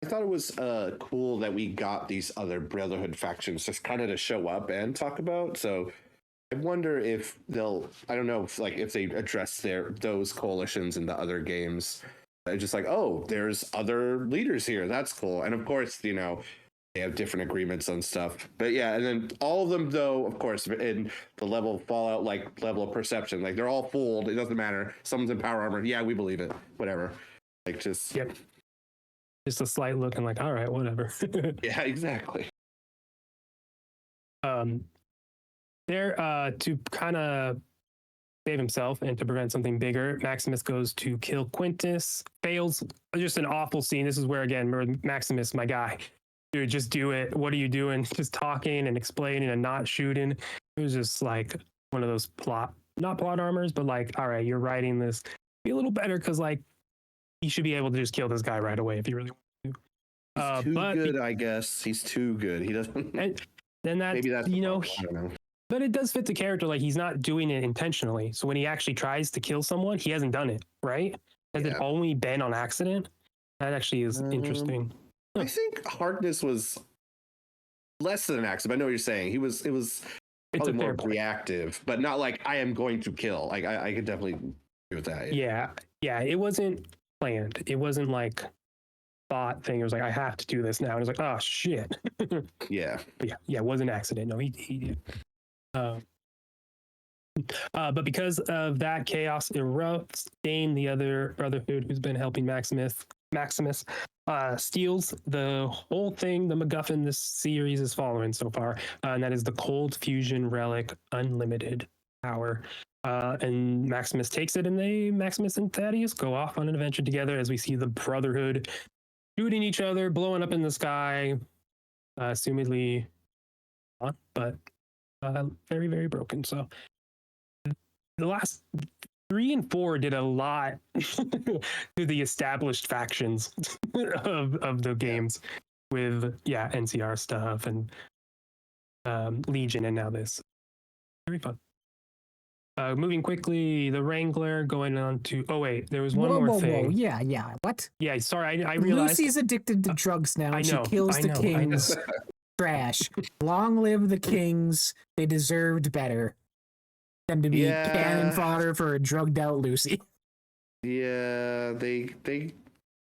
I thought it was cool that we got these other Brotherhood factions just kind of to show up and talk about. So I wonder if they'll, I don't know, if they address those coalitions in the other games. Just like, oh, there's other leaders here. That's cool. And of course, they have different agreements on stuff. But yeah, and then all of them, though, of course, in the level of Fallout, like level of perception, like they're all fooled. It doesn't matter. Someone's in power armor. Yeah, we believe it. Whatever. Like just. Yep. Just a slight look and like, all right, whatever. Yeah, exactly. There, to kind of save himself and to prevent something bigger, Maximus goes to kill Quintus, fails. Just an awful scene. This is where, again, Maximus, my guy, dude, just do it. What are you doing? Just talking and explaining and not shooting. It was just like one of those not plot armors, but like, all right, you're writing this, be a little better because like he should be able to just kill this guy right away if you really want to. He's too good, I guess. He's too good. He doesn't. And then that, maybe that's I don't know. But it does fit the character. Like he's not doing it intentionally. So when he actually tries to kill someone, he hasn't done it, right? Has it only been on accident? That actually is interesting. I think Harkness was less than an accident. I know what you're saying. It was probably more reactive, but not like I am going to kill. Like I could definitely agree with that. Yeah. It wasn't planned. It wasn't like thought thing. It was like I have to do this now. And it's like, oh shit. Yeah. But yeah. It was an accident. No, he did. But because of that, chaos erupts. Dane, the other Brotherhood who's been helping Maximus, steals the whole thing. The MacGuffin this series is following so far, and that is the Cold Fusion Relic Unlimited Power. And Maximus takes it, and Maximus and Thaddeus go off on an adventure together as we see the Brotherhood shooting each other, blowing up in the sky, assumedly, but very, very broken. So the last 3 and 4 did a lot to the established factions of the games with NCR stuff and Legion, and now this. Very fun. Moving quickly, the Wrangler going on to. Oh wait, there was one more thing. Whoa. Yeah. What? Yeah, sorry, I realized. Lucy's addicted to drugs now. And she kills the kings. Trash. Long live the kings. They deserved better than to be cannon fodder for a drugged out Lucy. Yeah, they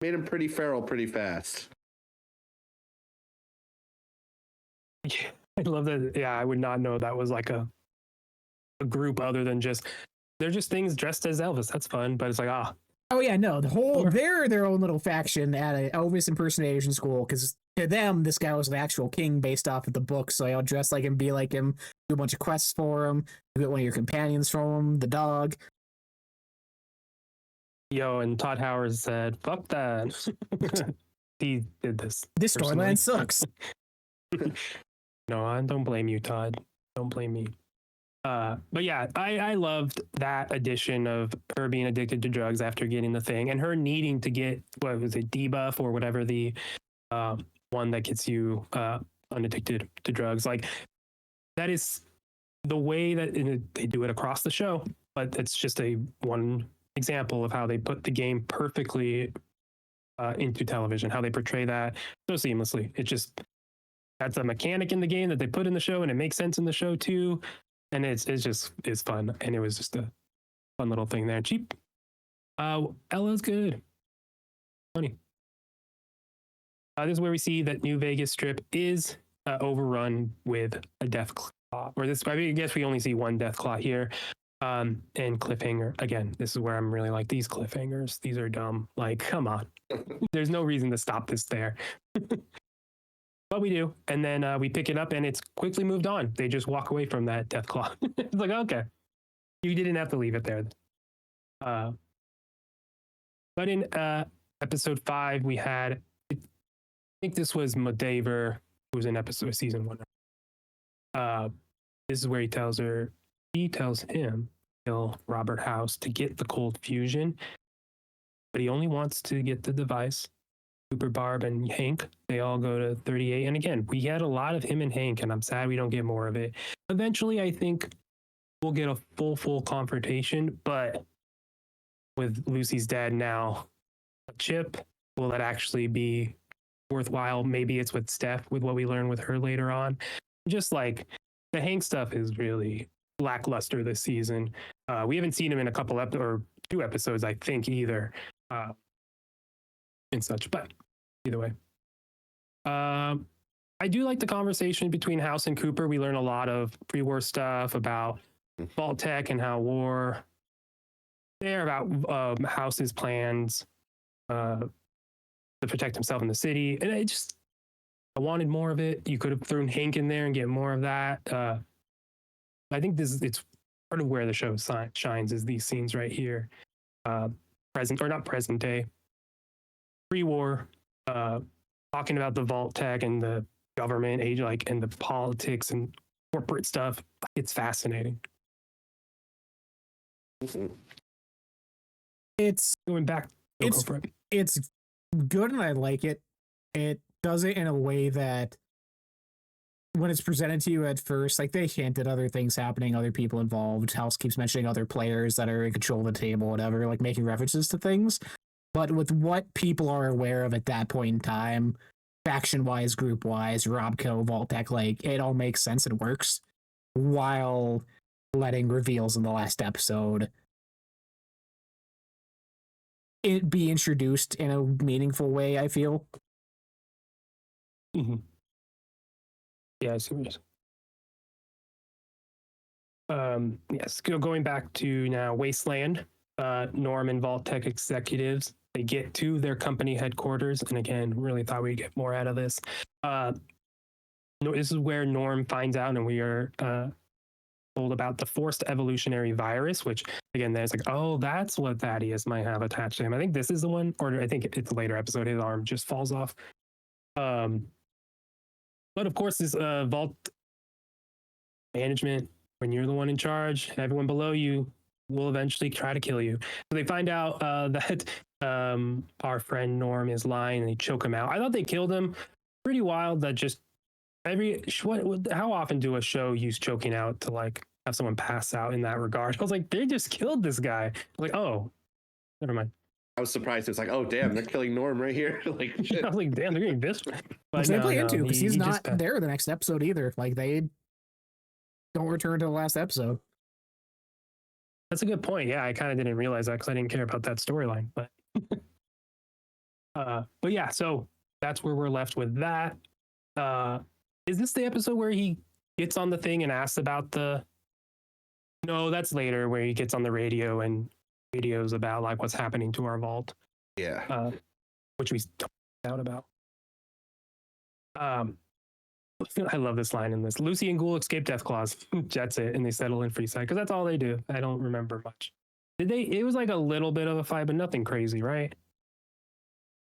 made him pretty feral pretty fast. I love that. Yeah, I would not know that was like a group other than just they're just things dressed as Elvis. That's fun, but it's like Oh yeah, no, the whole Or- they're their own little faction at an Elvis impersonation school because to them this guy was an actual king based off of the book. So I'll dress like him, be like him, do a bunch of quests for him, you get one of your companions from him, the dog. yo, and Todd Howard said, "Fuck that." He did this. This personally. storyline sucks. No, I don't blame you, Todd. Don't blame me. But yeah, I loved that addition of her being addicted to drugs after getting the thing, and her needing to get what was it, debuff or whatever the one that gets you unaddicted to drugs. Like that is the way that they do it across the show. But it's just a one example of how they put the game perfectly into television, how they portray that so seamlessly. It just that's a mechanic in the game that they put in the show, and it makes sense in the show too. And it's fun, and it was just a fun little thing there. Cheap. Ella's good. Funny. This is where we see that New Vegas Strip is overrun with a death claw. Or this, I guess we only see one death claw here. And cliffhanger. Again, this is where I'm really like, these cliffhangers, these are dumb. Like, come on. There's no reason to stop this there. But we do. And then we pick it up and it's quickly moved on. They just walk away from that death claw. It's like, okay, you didn't have to leave it there. But in episode 5, we had, I think this was Madaver, who was in season 1. This is where he tells him, kill Robert House to get the cold fusion. But he only wants to get the device. Cooper, Barb, and Hank, they all go to 38. And again, we had a lot of him and Hank, and I'm sad we don't get more of it. Eventually, I think we'll get a full confrontation, but with Lucy's dad now a chip, will that actually be worthwhile? Maybe it's with Steph, with what we learn with her later on. Just like the Hank stuff is really lackluster this season. We haven't seen him in a couple or 2 episodes, I think, either. And such, but either way, I do like the conversation between House and Cooper. We learn a lot of pre-war stuff about Vault Tech and how war there, about House's plans to protect himself in the city, and I wanted more of it. You could have thrown Hank in there and get more of that. I think it's part of where the show shines is these scenes right here, present or not present day. Pre-war, talking about the Vault Tech and the government age, and the politics and corporate stuff. It's fascinating. It's Going back, go for it. It's good and I like it. It does it in a way that when it's presented to you at first, like they hint at other things happening, other people involved. House keeps mentioning other players that are in control of the table, whatever, like making references to things. But with what people are aware of at that point in time, faction-wise, group-wise, Robco, Vault-Tech, like, it all makes sense and works, while letting reveals in the last episode it be introduced in a meaningful way, I feel. Mm-hmm. Yeah, I see what you're saying. Yes, going back to now Wasteland, Norm and Vault-Tech executives, they get to their company headquarters, and again, really thought we'd get more out of this. This is where Norm finds out, and we are told about the forced evolutionary virus, which again, there's like, oh, that's what Thaddeus might have attached to him. I think this is the one, or I think it's a later episode. His arm just falls off. But of course, this Vault management, when you're the one in charge, everyone below you will eventually try to kill you. So they find out that our friend Norm is lying, and they choke him out. I thought they killed him. Pretty wild that just how often do a show use choking out to like have someone pass out in that regard? I was like, they just killed this guy. Like, oh, never mind. I was surprised. It's like, oh damn, they're killing Norm right here. Like, shit. I was like, damn, they're getting this. Which they play into because he's not there the next episode either. Like they don't return to the last episode. That's a good point. Yeah, I kind of didn't realize that because I didn't care about that storyline. But yeah, so that's where we're left with that. Is this the episode where he gets on the thing and asks about the. No, that's later where he gets on the radio and radios about like what's happening to our vault. Yeah. Which we talked out about. I love this line in this. Lucy and Ghoul escape Death Claws. That's it, and they settle in Freeside because that's all they do. I don't remember much. Did they? It was like a little bit of a fight, but nothing crazy, right?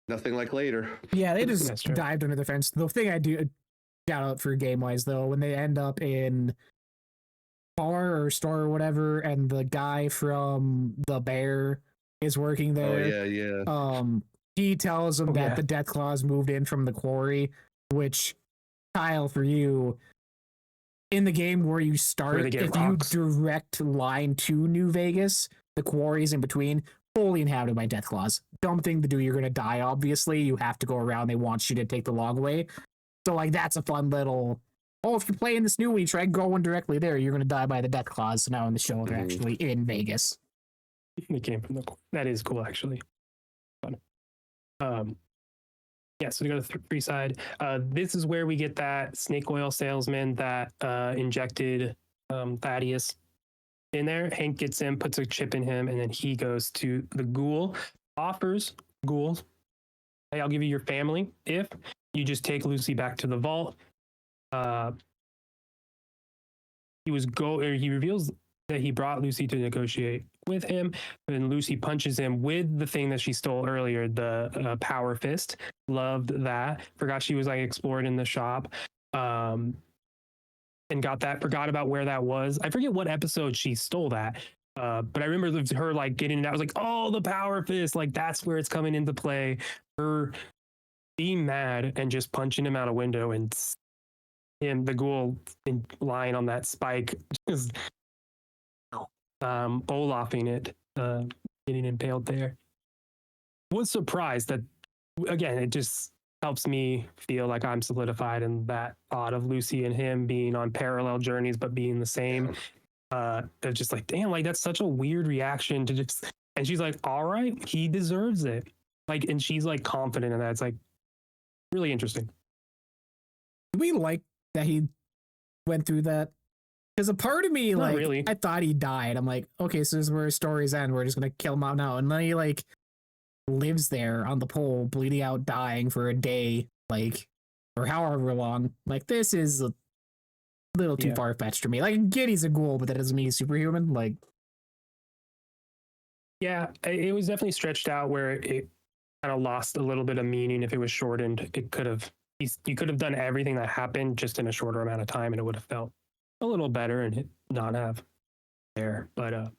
Nothing like later. Yeah, they That's just true. dived under the fence. The thing I do shout out for game wise though, when they end up in bar or store or whatever, and the guy from the bear is working there. Oh yeah. He tells them that the Death Claws moved in from the quarry, which Kyle, for you, in the game where you start, if rocks. you direct line to New Vegas, the quarries in between, fully inhabited by Death Claws. Dumb thing to do. You're going to die, obviously. You have to go around. They want you to take the long way. So, like, that's a fun little... Oh, if you're playing this new one, you try going directly there, you're going to die by the Death Claws. So now in the show, they're actually in Vegas. They came from the... That is cool, actually. Fun. Yeah, so we go to Freeside. This is where we get that snake oil salesman that injected Thaddeus in there. Hank gets him, puts a chip in him, and then he goes to the Ghoul, offers Ghoul, hey, I'll give you your family if you just take Lucy back to the vault. He reveals that he brought Lucy to negotiate with him, and Lucy punches him with the thing that she stole earlier, the power fist. Loved that. Forgot she was like explored in the shop, and got that. Forgot about where that was. I forget what episode she stole that, but I remember her like getting it. I was like, oh, the power fist, like that's where it's coming into play. Her being mad and just punching him out a window, and him, the Ghoul, lying on that spike, just Olafing it, getting impaled there. Was surprised that, again, it just helps me feel like I'm solidified in that thought of Lucy and him being on parallel journeys but being the same. It's just like, damn, like that's such a weird reaction to just. And she's like, all right, he deserves it. Like, and she's like confident in that. It's like really interesting. We like that he went through that. Because a part of me, Not like, really. I thought he died. I'm like, okay, so this is where his stories end. We're just going to kill him out now. And then he, like, lives there on the pole, bleeding out, dying for a day, like, or however long. Like, this is a little too far-fetched for me. Like, I get he's a ghoul, but that doesn't mean he's superhuman. Like, yeah, it was definitely stretched out where it kind of lost a little bit of meaning. If it was shortened, it could have, you could have done everything that happened just in a shorter amount of time, and it would have felt a little better and not have there. But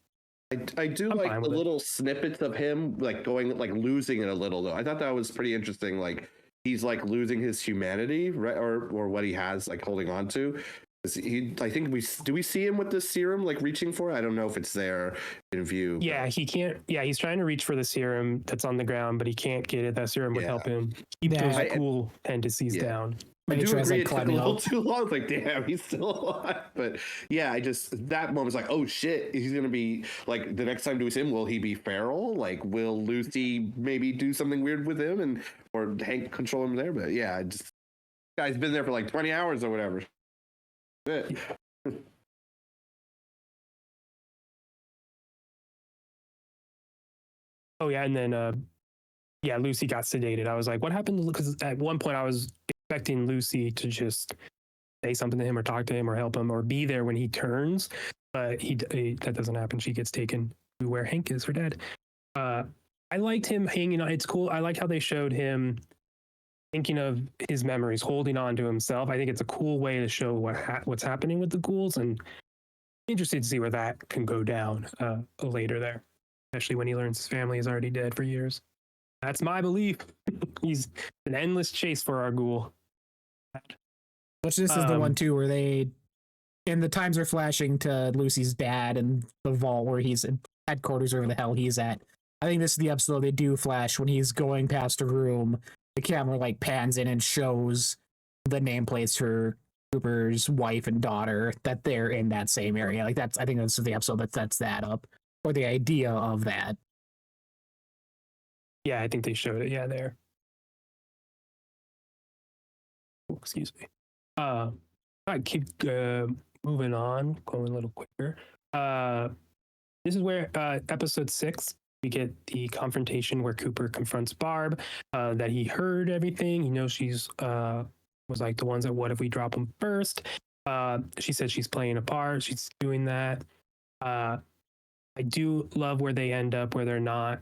I do like the little snippets of him like going, like losing it a little though. I thought that was pretty interesting. Like he's like losing his humanity, right? Or what he has like holding on to. I think we see him with the serum like reaching for it? I don't know if it's there in view. Yeah, he can't. Yeah, he's trying to reach for the serum that's on the ground, but he can't get it. That serum would help him keep those cool tendencies down. I do agree it took a little too long. Like, damn, he's still alive. But yeah, that moment's like, oh shit, he's gonna be like the next time we see him, will he be feral? Like, will Lucy maybe do something weird with him or Hank control him there? But yeah, guy's been there for like 20 hours or whatever. It. Oh yeah, and then Lucy got sedated. I was like, what happened? Because at one point I was expecting Lucy to just say something to him or talk to him or help him or be there when he turns, but that doesn't happen. She gets taken to where Hank is, her dad. I liked him hanging on. It's cool. I like how they showed him thinking of his memories, holding on to himself. I think it's a cool way to show what's happening with the ghouls, and interested to see where that can go down later there, especially when he learns his family is already dead for years. That's my belief. He's an endless chase for our ghoul. Which this is the one too where and the times are flashing to Lucy's dad and the vault where he's at headquarters, wherever the hell he's at. I think this is the episode they do flash when he's going past a room. The camera like pans in and shows the nameplates for Cooper's wife and daughter, that they're in that same area. Like I think that's the episode that sets that up, or the idea of that. Yeah, I think they showed it. Yeah, there. Oh, excuse me. I keep moving on, going a little quicker. This is where episode 6 we get the confrontation where Cooper confronts Barb, that he heard everything. He knows she's was like the ones that what if we drop them first. She said she's playing a part. She's doing that. I do love where they end up, where they're not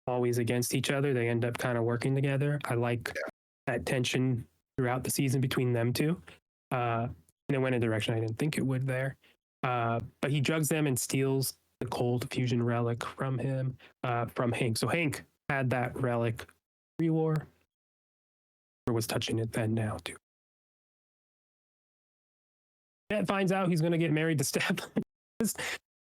always against each other. They end up kind of working together. I like that tension throughout the season between them two. And it went in a direction I didn't think it would there. But he drugs them and steals the cold fusion relic from him, from Hank. So Hank had that relic pre-war, or was touching it then now too. Chet finds out he's going to get married to Steph.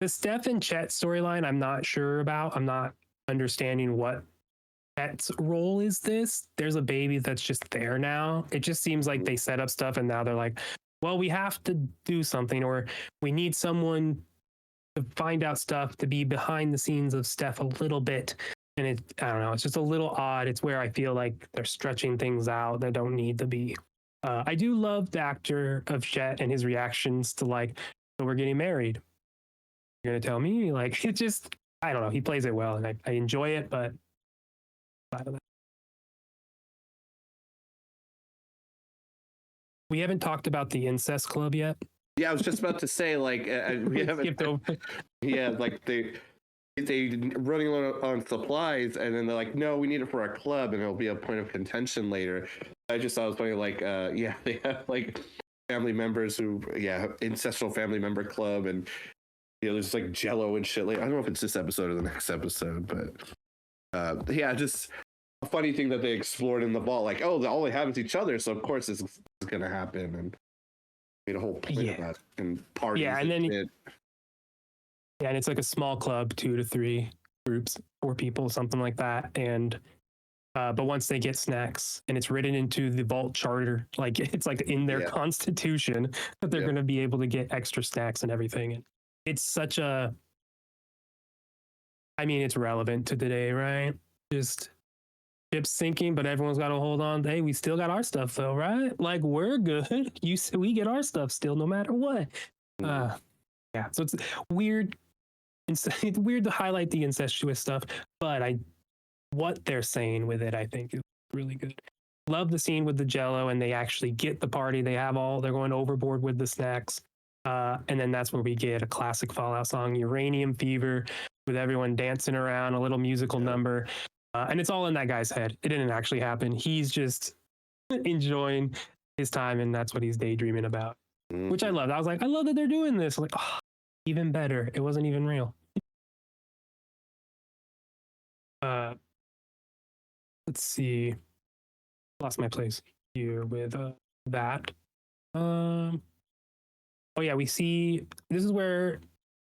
The Steph and Chet storyline, I'm not sure about. I'm not understanding what Chet's role is this. There's a baby that's just there now. It just seems like they set up stuff and now they're like, well, we have to do something, or we need someone to find out stuff to be behind the scenes of Steph a little bit. And I don't know, it's just a little odd. It's where I feel like they're stretching things out that don't need to be. I do love the actor of Chet and his reactions to like, so we're getting married. You're going to tell me? Like, it just, I don't know. He plays it well and I enjoy it, but I don't know. We haven't talked about the incest club yet. Yeah, I was just about to say, like, we haven't skipped over. Yeah, like they running on supplies, and then they're like, no, we need it for our club, and it'll be a point of contention later. I just thought it was funny, like, yeah, they have like family members who, ancestral family member club, and there's like Jello and shit. Like, I don't know if it's this episode or the next episode, but yeah, just a funny thing that they explored in the vault. Like, oh, all they have is each other, so of course this is gonna happen, and made a whole point of that and parties. Yeah, and then and it's like a small club, 2 to 3 groups, 4 people, something like that. And but once they get snacks, and it's written into the vault charter, like it's like in their constitution that they're going to be able to get extra snacks and everything. And it's such a, I mean, it's relevant to today, right? Just ships sinking, but everyone's got to hold on. Hey, we still got our stuff though, right? Like we're good. We get our stuff still, no matter what. Yeah. So it's weird. It's weird to highlight the incestuous stuff, but what they're saying with it, I think, is really good. Love the scene with the Jello, and they actually get the party. They're going overboard with the snacks. And then that's where we get a classic Fallout song, Uranium Fever, with everyone dancing around, a little musical number. And it's all in that guy's head. It didn't actually happen. He's just enjoying his time, and that's what he's daydreaming about, which I loved. I was like, I love that they're doing this. Like, oh, even better. It wasn't even real. Let's see. Lost my place here with that. Oh yeah, we see this is where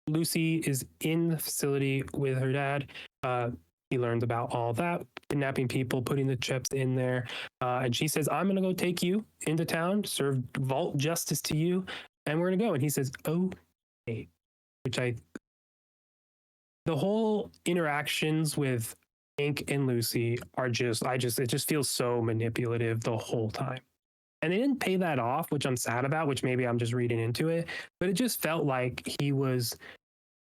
Lucy is in the facility with her dad. He learns about all that, kidnapping people, putting the chips in there. And she says, I'm going to go take you into town, serve vault justice to you, and we're going to go. And he says, okay. Which the whole interactions with Hank and Lucy are it just feels so manipulative the whole time. And they didn't pay that off, which I'm sad about, which maybe I'm just reading into it. But it just felt like he was,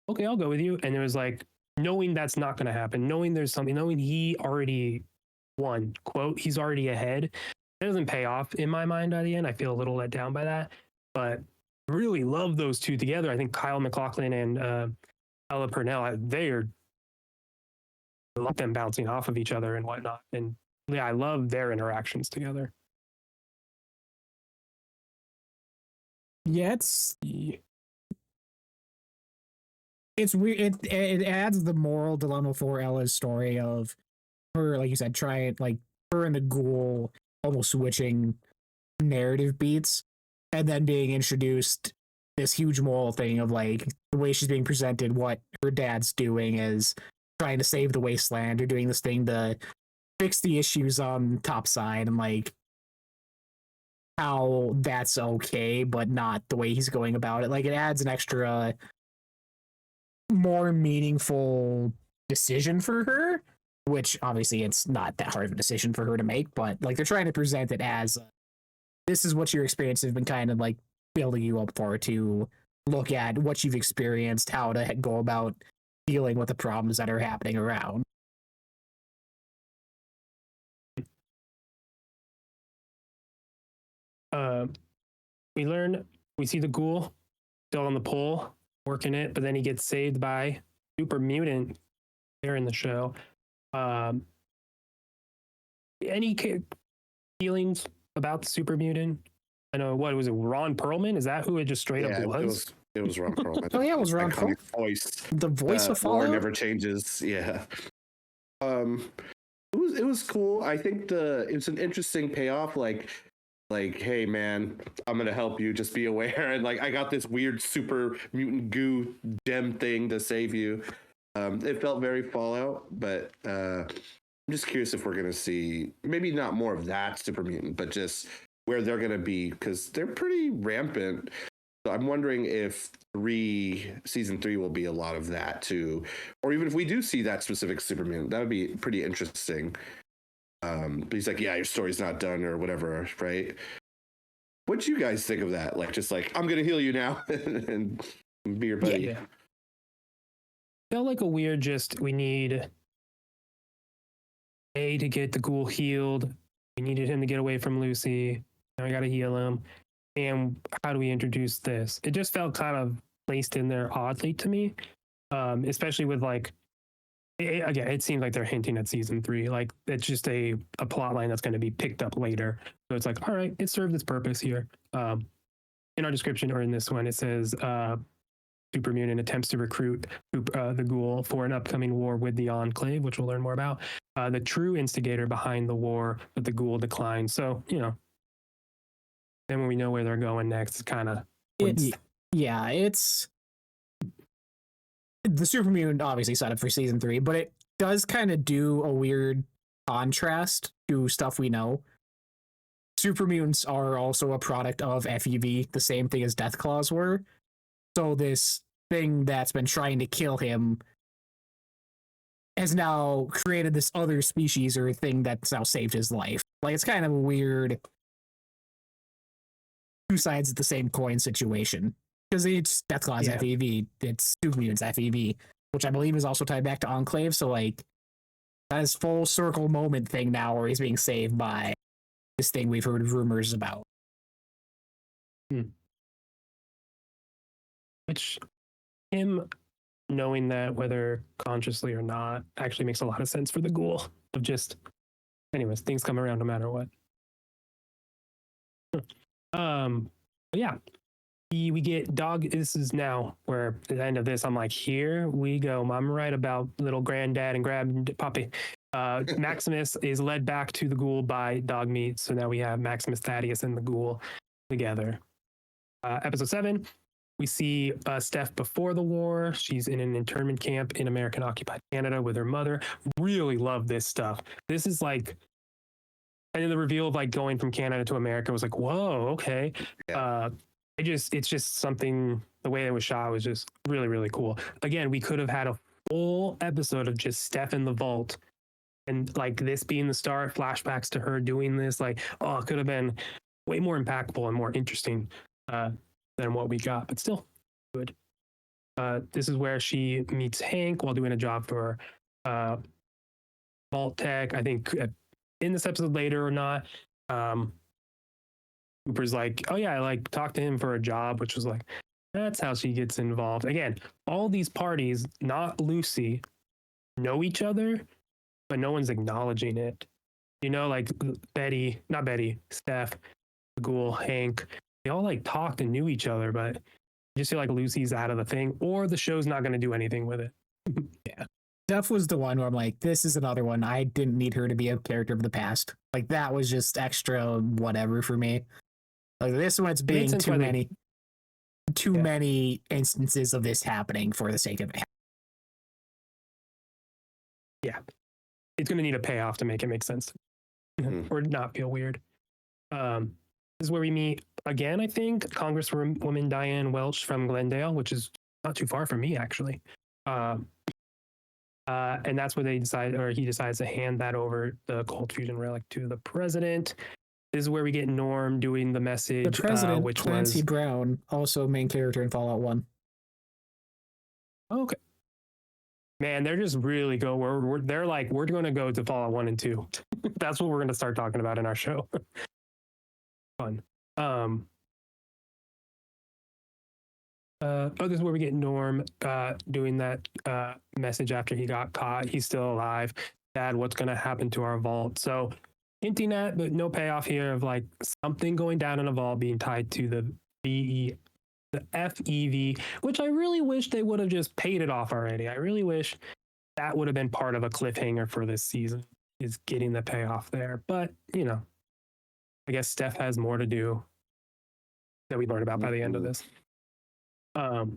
okay, I'll go with you. And it was like, knowing that's not going to happen, knowing there's something, knowing he already won, quote, he's already ahead. It doesn't pay off in my mind at the end. I feel a little let down by that. But really love those two together. I think Kyle MacLachlan and Ella Purnell, I love them bouncing off of each other and whatnot. And yeah, I love their interactions together. Yeah, it's weird. It adds the moral dilemma for Ella's story of her, like you said, her and the ghoul almost switching narrative beats, and then being introduced this huge moral thing of like the way she's being presented, what her dad's doing is trying to save the wasteland or doing this thing to fix the issues on top side, and like how that's okay, but not the way he's going about it. Like it adds an extra more meaningful decision for her, which obviously it's not that hard of a decision for her to make, but like they're trying to present it as this is what your experience has been kind of like building you up for, to look at what you've experienced, how to go about dealing with the problems that are happening around. We see the ghoul still on the pole working it, but then he gets saved by super mutant there in the show. Any feelings about the super mutant? I know, what was it, Ron Perlman? Is that who it just straight up was? It was Ron Perlman. Oh yeah, it was Ron Perlman. Voice. The voice of Fallout Lore never changes. Yeah. It was cool. I think it's an interesting payoff. Like, hey man, I'm gonna help you. Just be aware. And like, I got this weird super mutant goo gem thing to save you. It felt very Fallout, but I'm just curious if we're gonna see maybe not more of that super mutant, but just where they're gonna be, because they're pretty rampant. So I'm wondering if season 3 will be a lot of that too, or even if we do see that specific super mutant, that would be pretty interesting. But he's like, yeah, your story's not done or whatever, right? What do you guys think of that? Like, just like, I'm gonna heal you now and be your buddy. Yeah. Felt like a weird, just, we need to get the ghoul healed. We needed him to get away from Lucy. Now I gotta heal him. And how do we introduce this? It just felt kind of placed in there oddly to me, especially with like, again, it seems like they're hinting at season 3. Like, it's just a plot line that's going to be picked up later. So it's like, all right, it served its purpose here. In our description, or in this one, it says super mutant attempts to recruit the ghoul for an upcoming war with the Enclave, which we'll learn more about. The true instigator behind the war, but the ghoul declined. So, then when we know where they're going next, it's kind of... it's the super mutant obviously set up for season 3, but it does kind of do a weird contrast to stuff we know. Super mutants are also a product of FEV, the same thing as Deathclaws were. So this thing that's been trying to kill him has now created this other species or thing that's now saved his life. Like, it's kind of a weird two sides of the same coin situation. Because it's Deathclaws FEV, it's Super Mutants FEV, which I believe is also tied back to Enclave. So, like, that is full circle moment thing now where he's being saved by this thing we've heard rumors about. Which, him knowing that, whether consciously or not, actually makes a lot of sense for the ghoul. Of just, anyways, things come around no matter what. Yeah. We get dog. This is now where at the end of this, I'm like, here we go. I'm right about little granddad and grab puppy. Maximus is led back to the ghoul by dog meat. So now we have Maximus, Thaddeus, and the ghoul together. Episode 7, we see Steph before the war. She's in an internment camp in American occupied Canada with her mother. Really love this stuff. This is like, and then the reveal of like going from Canada to America was like, whoa, okay. Yeah. It's just something, the way it was shot was just really, really cool. Again, we could have had a full episode of just Steph in the vault and like this being the start, flashbacks to her doing this. Like, it could have been way more impactful and more interesting than what we got, but still good. This is where she meets Hank while doing a job for Vault Tech. I think in this episode later or not, Cooper's like, oh yeah, I like talked to him for a job, which was like, that's how she gets involved. Again, all these parties, not Lucy, know each other, but no one's acknowledging it. Like Steph, the ghoul, Hank, they all like talked and knew each other, but I just feel like Lucy's out of the thing, or the show's not going to do anything with it. Yeah. Steph was the one where I'm like, this is another one. I didn't need her to be a character of the past. Like, that was just extra whatever for me. Like, this one's being too many instances of this happening for the sake of it. Yeah. It's going to need a payoff to make it make sense. Or not feel weird. This is where we meet again, I think, Congresswoman Diane Welch from Glendale, which is not too far from me, actually. And that's where he decides to hand that over, the cold fusion relic, to the president. this is where we get Norm doing the The message, president, which Clancy was Brown, also main character in Fallout 1. okay. Man, they're just really go. They're like, we're going to go to Fallout 1 and 2. That's what we're going to start talking about in our show. Fun. This is where we get Norm doing that message after he got caught. He's still alive. Dad, what's going to happen to our vault? So hinting at, but no payoff here of like something going down in a vault being tied to the FEV, which I really wish they would have just paid it off already. I really wish that would have been part of a cliffhanger for this season, is getting the payoff there. But, you know, I guess Steph has more to do that we learn about by the end of this. That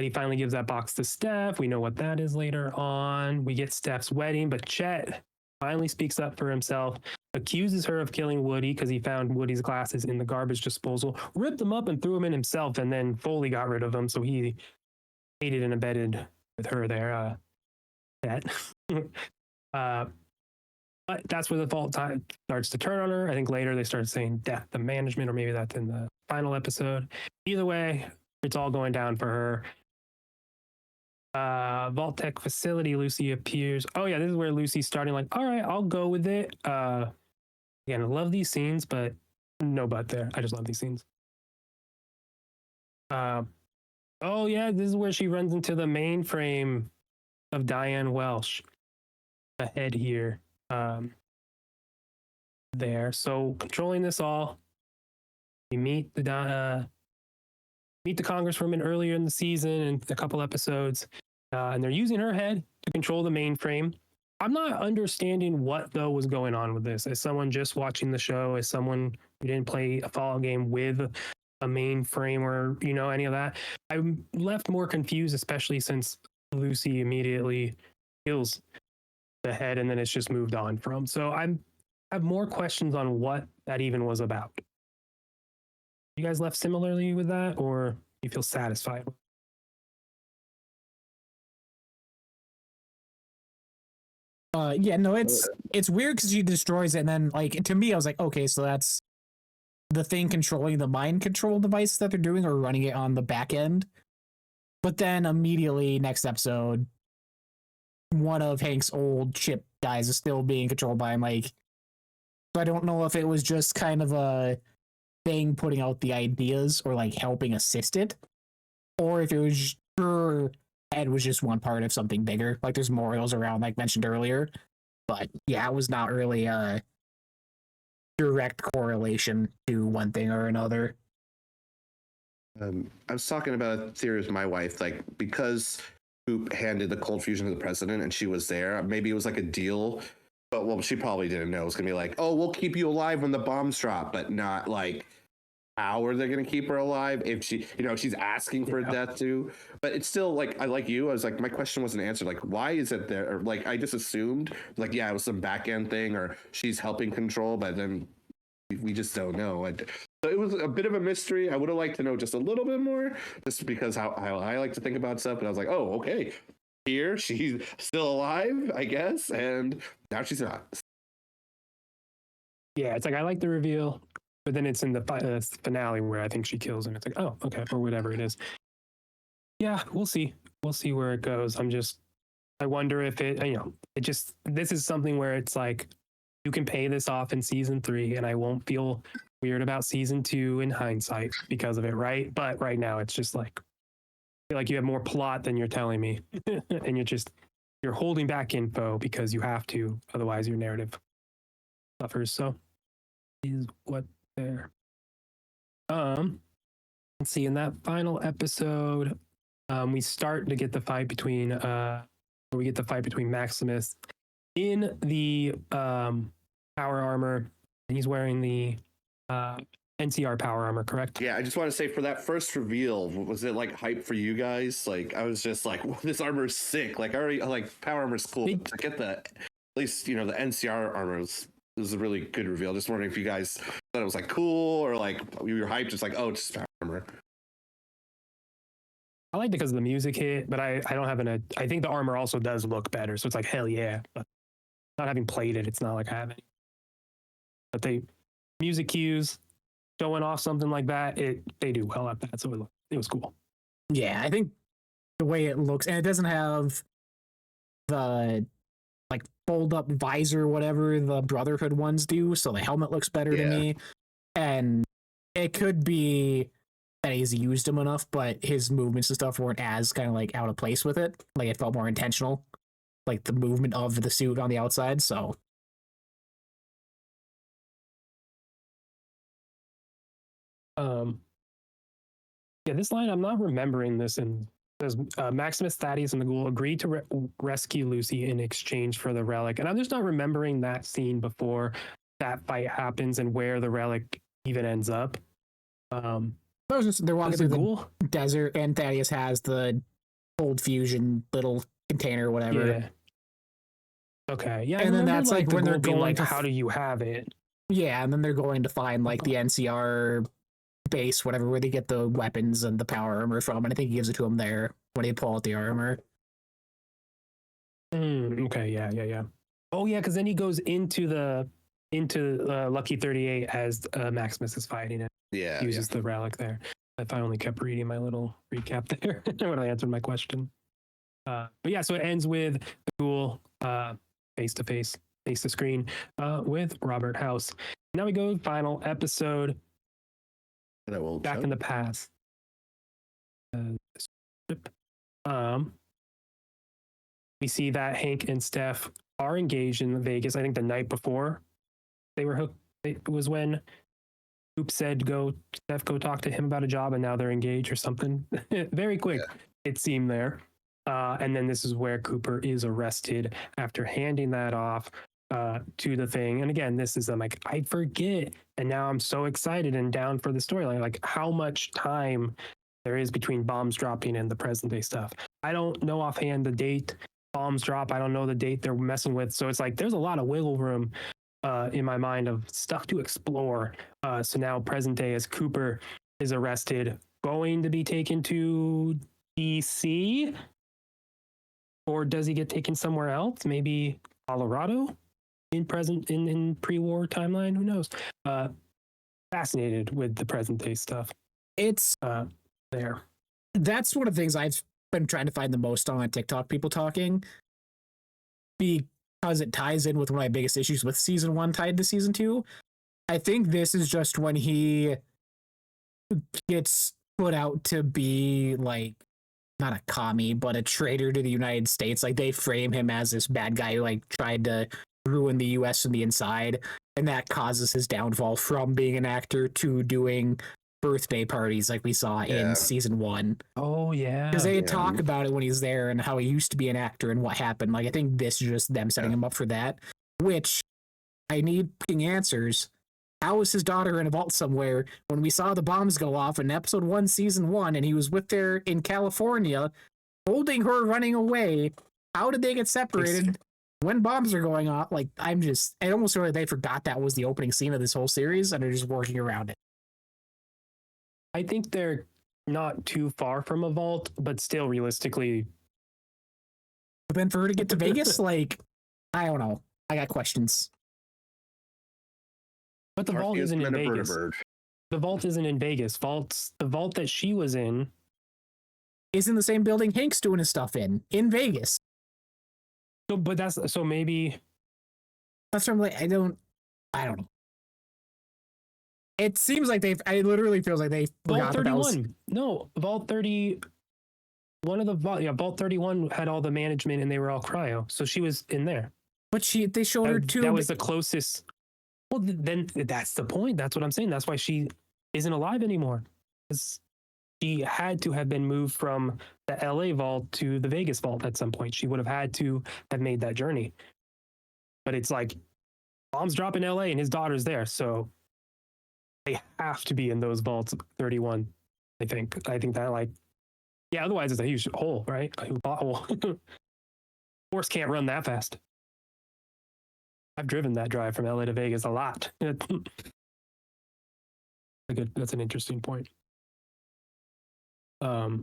he finally gives that box to Steph. We know what that is later on. We get Steph's wedding, but Chet finally speaks up for himself, accuses her of killing Woody because he found Woody's glasses in the garbage disposal, ripped them up and threw them in himself, and then fully got rid of them. So he aided and abetted with her there. Chet. But that's where the fault time starts to turn on her. I think later they start saying death to management, or maybe that's in the final episode. Either way, it's all going down for her. Vault Tech facility, Lucy appears. Oh yeah, this is where Lucy's starting like, all right, I'll go with it. Again, I love these scenes, but no but there. I just love these scenes. Oh yeah, this is where she runs into the mainframe of Diane Welsh. Ahead here. There. So controlling this all. We meet the congresswoman earlier in the season in a couple episodes, and they're using her head to control the mainframe. I'm not understanding what though was going on with this. As someone just watching the show, as someone who didn't play a Fallout game with a mainframe or any of that, I'm left more confused, especially since Lucy immediately kills the head, and then it's just moved on from. So I have more questions on what that even was about. You guys left similarly with that, or you feel satisfied? Yeah, no, it's weird because she destroys it, and then like to me, I was like, okay, so that's the thing controlling the mind control device that they're doing or running it on the back end. But then immediately next episode, one of Hank's old chip guys is still being controlled by him. Like, so I don't know if it was just kind of a thing putting out the ideas or like helping assist it, or if it was her head was just one part of something bigger. Like there's more of those around, like mentioned earlier. But yeah, it was not really a direct correlation to one thing or another. I was talking about a theory with my wife, like because Coop handed the cold fusion to the president and she was there, maybe it was like a deal. But well, she probably didn't know. It's gonna be like, oh, we'll keep you alive when the bombs drop, but not like how are they gonna keep her alive if she, she's asking for a death too. But it's still like, I was like, my question wasn't answered. Like, why is it there? Or, like, I just assumed like, yeah, it was some back end thing, or she's helping control, but then we just don't know. So it was a bit of a mystery. I would have liked to know just a little bit more, just because how I like to think about stuff. But I was like, oh, okay. Here, she's still alive, I guess, and now she's not. Yeah, it's like I like the reveal, but then it's in the finale where I think she kills him. It's like, oh, okay, or whatever it is. Yeah, we'll see. We'll see where it goes. I wonder if this is something where it's like, you can pay this off in season 3, and I won't feel weird about season 2 in hindsight because of it, right? But right now, it's just like, feel like you have more plot than you're telling me, and you're holding back info because you have to, otherwise your narrative suffers. So is what there. Let's see, in that final episode, we start to get the fight between Maximus in the power armor, and he's wearing the NCR power armor, correct? Yeah, I just want to say, for that first reveal, was it like hype for you guys? Like, I was just like, well, this armor is sick. Like, I already like power armor's cool. To get at least the NCR armor was a really good reveal. Just wondering if you guys thought it was like cool, or like you were hyped, just like, oh, it's just power armor. I liked it because the music hit, but I don't have I think the armor also does look better, so it's like hell yeah. But not having played it, it's not like I have any but music cues, showing off something like that, they do well at that. So it was cool. Yeah, I think the way it looks, and it doesn't have the like fold up visor, whatever the Brotherhood ones do. So the helmet looks better to me. And it could be that he's used him enough, but his movements and stuff weren't as kind of like out of place with it. Like it felt more intentional, like the movement of the suit on the outside. So yeah, this line I'm not remembering this, and says Maximus, Thaddeus, and the Ghoul agreed to rescue Lucy in exchange for the relic, and I'm just not remembering that scene before that fight happens and where the relic even ends up. They're walking through the desert, and Thaddeus has the cold fusion little container, or whatever. Yeah. Okay. Yeah. And then that's like when they're going like, to how do you have it? Yeah, and then they're going to find like the NCR base, whatever, where they get the weapons and the power armor from, and I think he gives it to him there when they pull out the armor. Okay. Yeah. Oh yeah, because then he goes into Lucky 38 as Maximus is fighting it. Yeah. Uses the relic there. If I only kept reading my little recap there when I answered my question. But yeah, so it ends with the Ghoul face to screen with Robert House. Now we go to final episode. Back in the past. We see that Hank and Steph are engaged in Vegas. I think the night before they were hooked. It was when Coop said, Steph, go talk to him about a job, and now they're engaged or something. Very quick, it seemed there. And then this is where Cooper is arrested after handing that off to the thing. And again, this is, I'm like, I forget. And now I'm so excited and down for the storyline, like how much time there is between bombs dropping and the present day stuff. I don't know offhand the date bombs drop. I don't know the date they're messing with. So it's like, there's a lot of wiggle room in my mind of stuff to explore. So now present day as Cooper is arrested, going to be taken to DC, or does he get taken somewhere else? Maybe Colorado in pre-war timeline. Who knows? Fascinated with the present day stuff. It's there. That's one of the things I've been trying to find the most on TikTok, people talking, because it ties in with one of my biggest issues with season 1 tied to season 2. I think this is just when he gets put out to be like not a commie, but a traitor to the United States. Like they frame him as this bad guy who like tried to ruin the US from the inside, and that causes his downfall from being an actor to doing birthday parties like we saw in season 1. Oh yeah, because they talk about it when he's there and how he used to be an actor and what happened. Like I think this is just them setting him up for that, which I need answers. How was his daughter in a vault somewhere when we saw the bombs go off in episode 1 season 1 and he was with her in California holding her running away? How did they get separated when bombs are going off? Like I almost feel like they forgot that was the opening scene of this whole series and they're just working around it. I think they're not too far from a vault, but still realistically. But then for her to get to Vegas, like, I don't know. I got questions. But the vault isn't in Vegas. The vault isn't in Vegas. The vault that she was in is in the same building Hank's doing his stuff in Vegas. So maybe that's from like I don't know. It seems like it literally feels like they Vault 31. No, Vault 30. Vault 31 had all the management and they were all cryo. So she was in there. But they showed her too. That was the closest. Well, then that's the point. That's what I'm saying. That's why she isn't alive anymore. She had to have been moved from the LA vault to the Vegas vault at some point. She would have had to have made that journey. But it's like bombs drop in LA and his daughter's there. So they have to be in those vaults 31. I think that otherwise it's a huge hole, right? A pothole. Horse can't run that fast. I've driven that drive from LA to Vegas a lot. That's an interesting point. Yeah.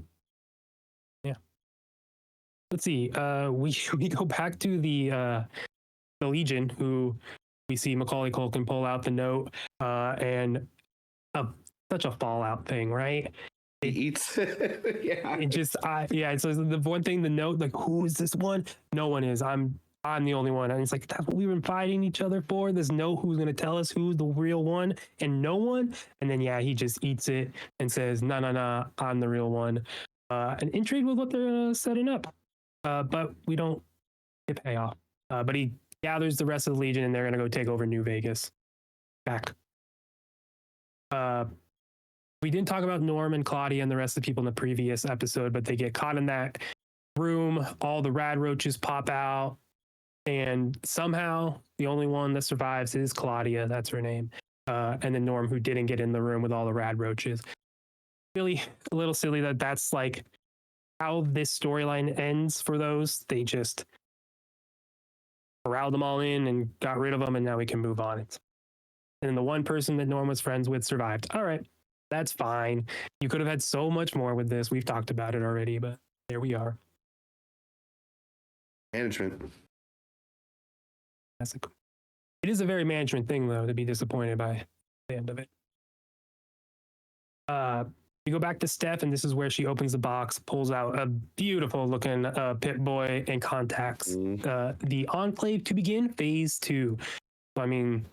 Let's see. We go back to the Legion, who We see Macaulay Culkin pull out the note, and such a Fallout thing, right? He eats. Yeah. It just, yeah. So the one thing, the note, like, who is this one? No one is. I'm the only one. And it's like, that's what we've been fighting each other for. There's no who's going to tell us who's the real one, and no one. And then, yeah, he just eats it and says, no, I'm the real one. And intrigued with what they're setting up. But we don't get payoff. But he gathers the rest of the Legion, and they're going to go take over New Vegas. Back. We didn't talk about Norm and Claudia and the rest of the people in the previous episode, but they get caught in that room. All the rad roaches pop out, and somehow the only one that survives is Claudia. That's her name. And then Norm, who didn't get in the room with all the rad roaches. Really a little silly that that's like how this storyline ends for those. They just corralled them all in and got rid of them, and now we can move on. And the one person that Norm was friends with survived. All right. That's fine. You could have had so much more with this. We've talked about it already, but there we are. Management. It is a very management thing, though, to be disappointed by the end of it. You go back to Steph, and this is where she opens the box, pulls out a beautiful looking Pip-Boy and contacts the Enclave to begin phase 2. So, I mean,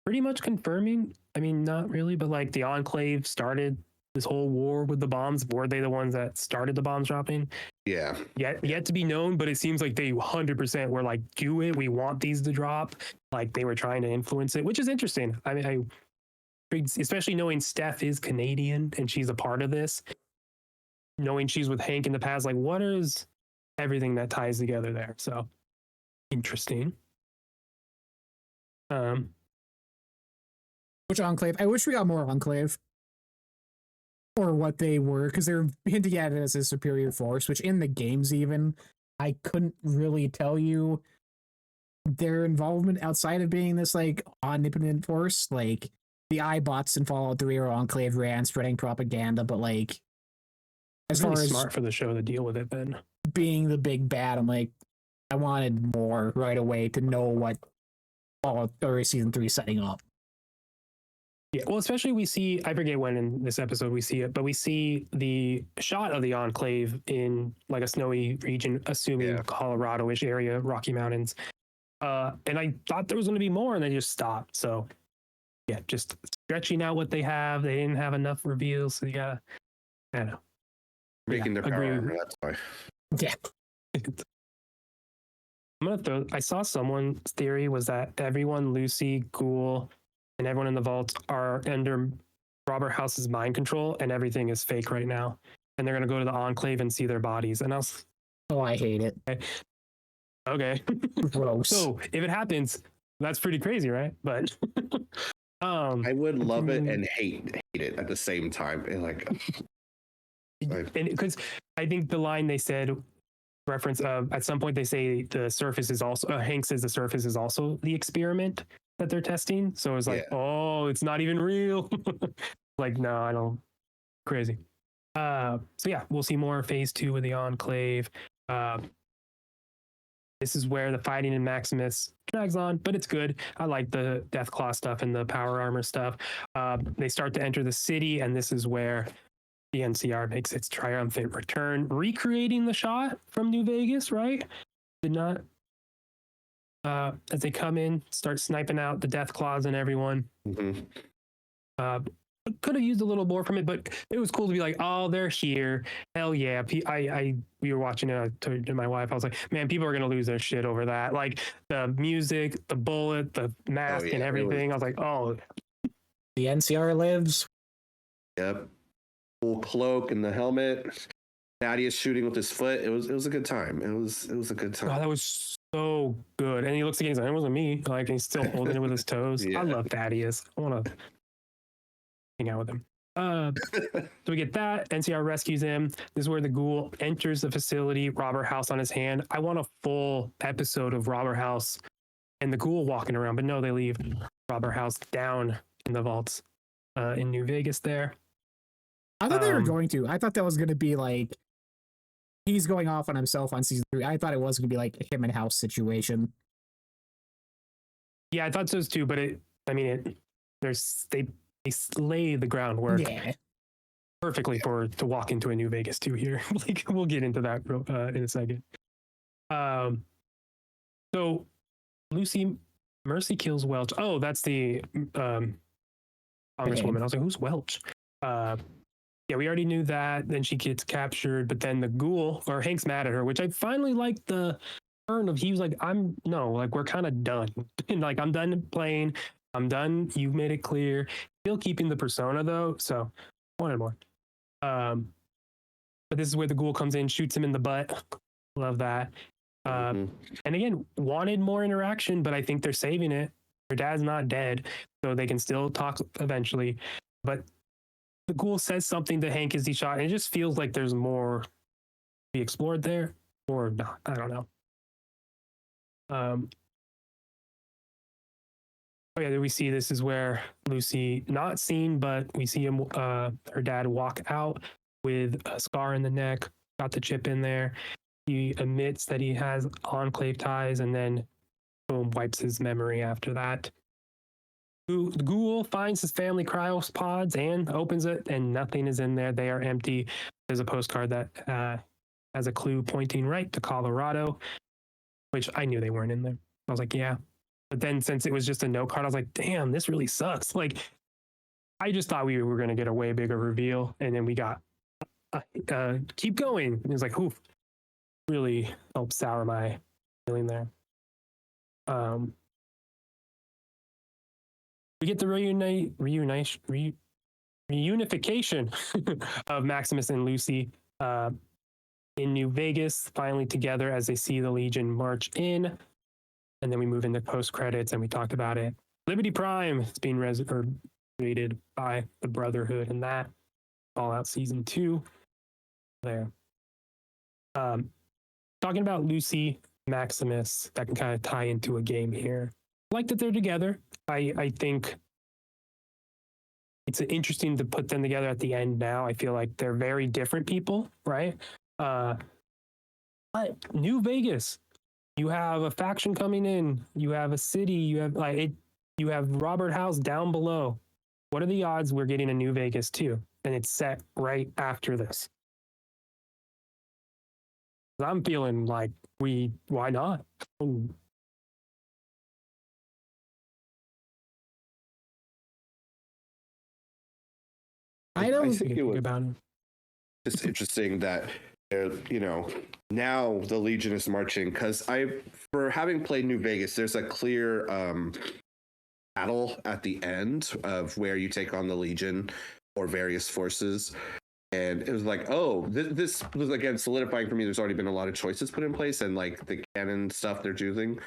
pretty much confirming. I mean, not really, but like the Enclave started this whole war with the bombs. Were they the ones that started the bombs dropping? Yeah. Yet to be known, but it seems like they 100% were like, do it. We want these to drop. Like they were trying to influence it, which is interesting. I mean, especially knowing Steph is Canadian and she's a part of this, knowing she's with Hank in the past, like what is everything that ties together there? So interesting. Which Enclave? I wish we got more Enclave. Or what they were, because they're hinting at it as a superior force, which in the games even, I couldn't really tell you their involvement outside of being this like omnipotent force. Like the iBots in Fallout 3 or Enclave ran spreading propaganda, but like as really far as smart for the show to deal with it then. Being the big bad, I'm like, I wanted more right away to know what Fallout or Season 3 is setting up. Yeah, well, especially we see, I forget when in this episode we see it, but we see the shot of the Enclave in like a snowy region, assuming Colorado-ish area, Rocky Mountains. And I thought there was going to be more, and they just stopped. So, yeah, just stretching out what they have. They didn't have enough reveals, so you gotta, I don't know. Making their power armor, that's why. Yeah. I saw someone's theory was that everyone, Lucy, Ghoul, and everyone in the vault are under Robert House's mind control, and everything is fake right now. And they're going to go to the Enclave and see their bodies. And I was, oh, I hate it. Okay. Gross. So if it happens, that's pretty crazy, right? But I would love it and hate it at the same time. And like, and because I think the line they said reference at some point they say the surface is also Hank says the surface is also the experiment that they're testing. So it's like, oh, it's not even real. Like, no, I don't. Crazy. So yeah, we'll see more phase 2 with the Enclave. This is where the fighting in Maximus drags on, but it's good. I like the Deathclaw stuff and the power armor stuff. They start to enter the city, and this is where the NCR makes its triumphant return, recreating the shot from New Vegas, right? Did not. As they come in, start sniping out the Deathclaws and everyone. Mm-hmm. Could have used a little more from it, but it was cool to be like, oh, they're here. Hell yeah. We were watching it. I told my wife, I was like, man, people are going to lose their shit over that. Like the music, the bullet, the mask and everything. I was like, oh. The NCR lives. Yep. Full cloak and the helmet. Thaddeus shooting with his foot. It was a good time. It was a good time. Oh, that was so good. And he looks again, he's like, it wasn't me. Like he's still holding it with his toes. I love Thaddeus. I want to hang out with him. So we get that. NCR rescues him. This is where the Ghoul enters the facility, Robert House on his hand. I want a full episode of Robert House and the Ghoul walking around, but no, they leave Robert House down in the vaults in New Vegas there. I thought they were going to. I thought that was going to be like he's going off on himself on season 3. I thought it was going to be like a him and House situation. Yeah, I thought so too, but they lay the groundwork Yeah. perfectly to walk into a New Vegas 2 here. Like we'll get into that in a second. So Lucy Mercy kills Welch. Oh, that's the Congresswoman. I was like, who's Welch? Yeah, we already knew that. Then she gets captured, but then the ghoul or Hank's mad at her, which I finally liked the turn of. He was like, we're kind of done. And like, I'm done playing. I'm done. You've made it clear. Still keeping the persona though, so wanted more. But this is where the ghoul comes in, shoots him in the butt. Love that. And again, wanted more interaction, but I think they're saving it. Her dad's not dead, so they can still talk eventually. But the ghoul says something to Hank as he shot, and it just feels like there's more to be explored there, or not. I don't know. Oh yeah, there we see this is where Lucy not seen, but we see him, her dad walk out with a scar in the neck, got the chip in there. He admits that he has Enclave ties, and then boom, wipes his memory after that. The ghoul finds his family cryopods and opens it, and nothing is in there. They are empty. There's a postcard that has a clue pointing right to Colorado, which I knew they weren't in there. I was like, yeah. But then since it was just a note card, I was like, damn, this really sucks. Like, I just thought we were going to get a way bigger reveal, and then we got keep going. And it was like, oof, really helped sour my feeling there. We get the reunification of Maximus and Lucy in New Vegas, finally together as they see the Legion march in. And then we move into post credits, and we talked about it. Liberty Prime is being created by the Brotherhood, and that Fallout Season 2 there. Talking about Lucy, Maximus, that can kind of tie into a game here. I like that they're together. I think it's interesting to put them together at the end now. I feel like they're very different people, right? But New Vegas, you have a faction coming in, you have a city, you have Robert House down below. What are the odds we're getting a New Vegas 2? And it's set right after this. I'm feeling like why not? I think it was just interesting that now the Legion is marching, because for having played New Vegas, there's a clear battle at the end of where you take on the Legion or various forces. And it was like, oh, this was again solidifying for me. There's already been a lot of choices put in place, and like the canon stuff they're choosing.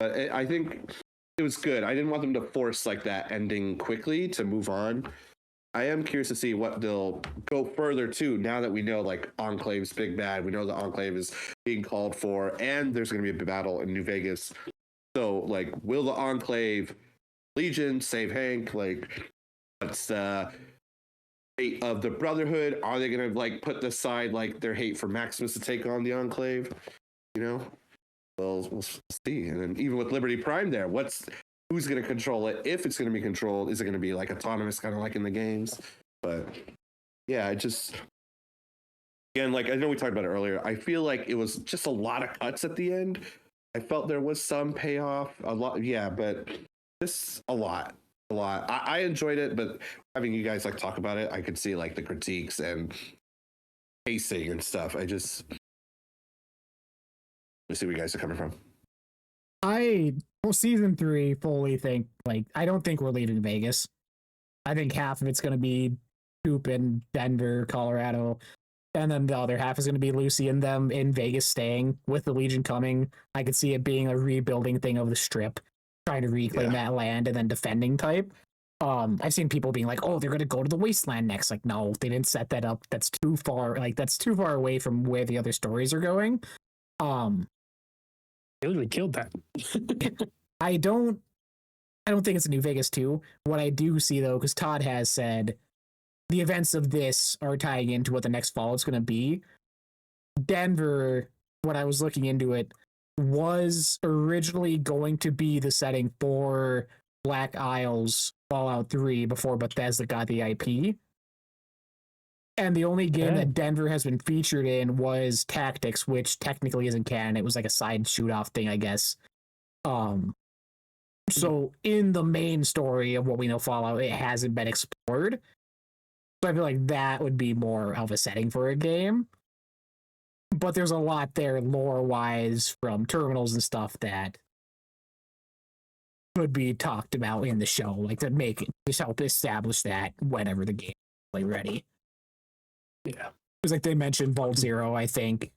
But I think it was good. I didn't want them to force like that ending quickly to move on. I am curious to see what they'll go further to now that we know like Enclave's big bad. We know the Enclave is being called for, and there's going to be a battle in New Vegas. So like, will the Enclave Legion save Hank? Like, what's the fate of the Brotherhood? Are they going to like put aside like their hate for Maximus to take on the Enclave? Well, we'll see. And then even with Liberty Prime there, who's going to control it? If it's going to be controlled, is it going to be like autonomous, kind of like in the games? But yeah, again, like I know we talked about it earlier, I feel like it was just a lot of cuts at the end. I felt there was some payoff, a lot, yeah, but just a lot. I enjoyed it, but having you guys like talk about it, I could see like the critiques and pacing and stuff. Let me see where you guys are coming from. Season 3 fully think like I don't think we're leaving Vegas. I think half of it's going to be Coop in Denver, Colorado, and then the other half is going to be Lucy and them in Vegas staying with the Legion coming. I could see it being a rebuilding thing of the Strip, trying to reclaim that land and then defending type. I've seen people being like, "Oh, they're going to go to the Wasteland next." Like, no, they didn't set that up. That's too far. Like, that's too far away from where the other stories are going. They literally killed that. I don't think it's a New Vegas 2. What I do see though, because Todd has said the events of this are tying into what the next Fallout's going to be. Denver, when I was looking into it, was originally going to be the setting for Black Isles Fallout 3 before Bethesda got the IP. And the only game that Denver has been featured in was Tactics, which technically isn't canon. It was like a side shoot-off thing, I guess. So in the main story of what we know Fallout, it hasn't been explored. So I feel like that would be more of a setting for a game. But there's a lot there lore-wise from terminals and stuff that could be talked about in the show, like to make it, just help establish that whenever the game is ready. Yeah. Because like they mentioned Vault Zero, I think,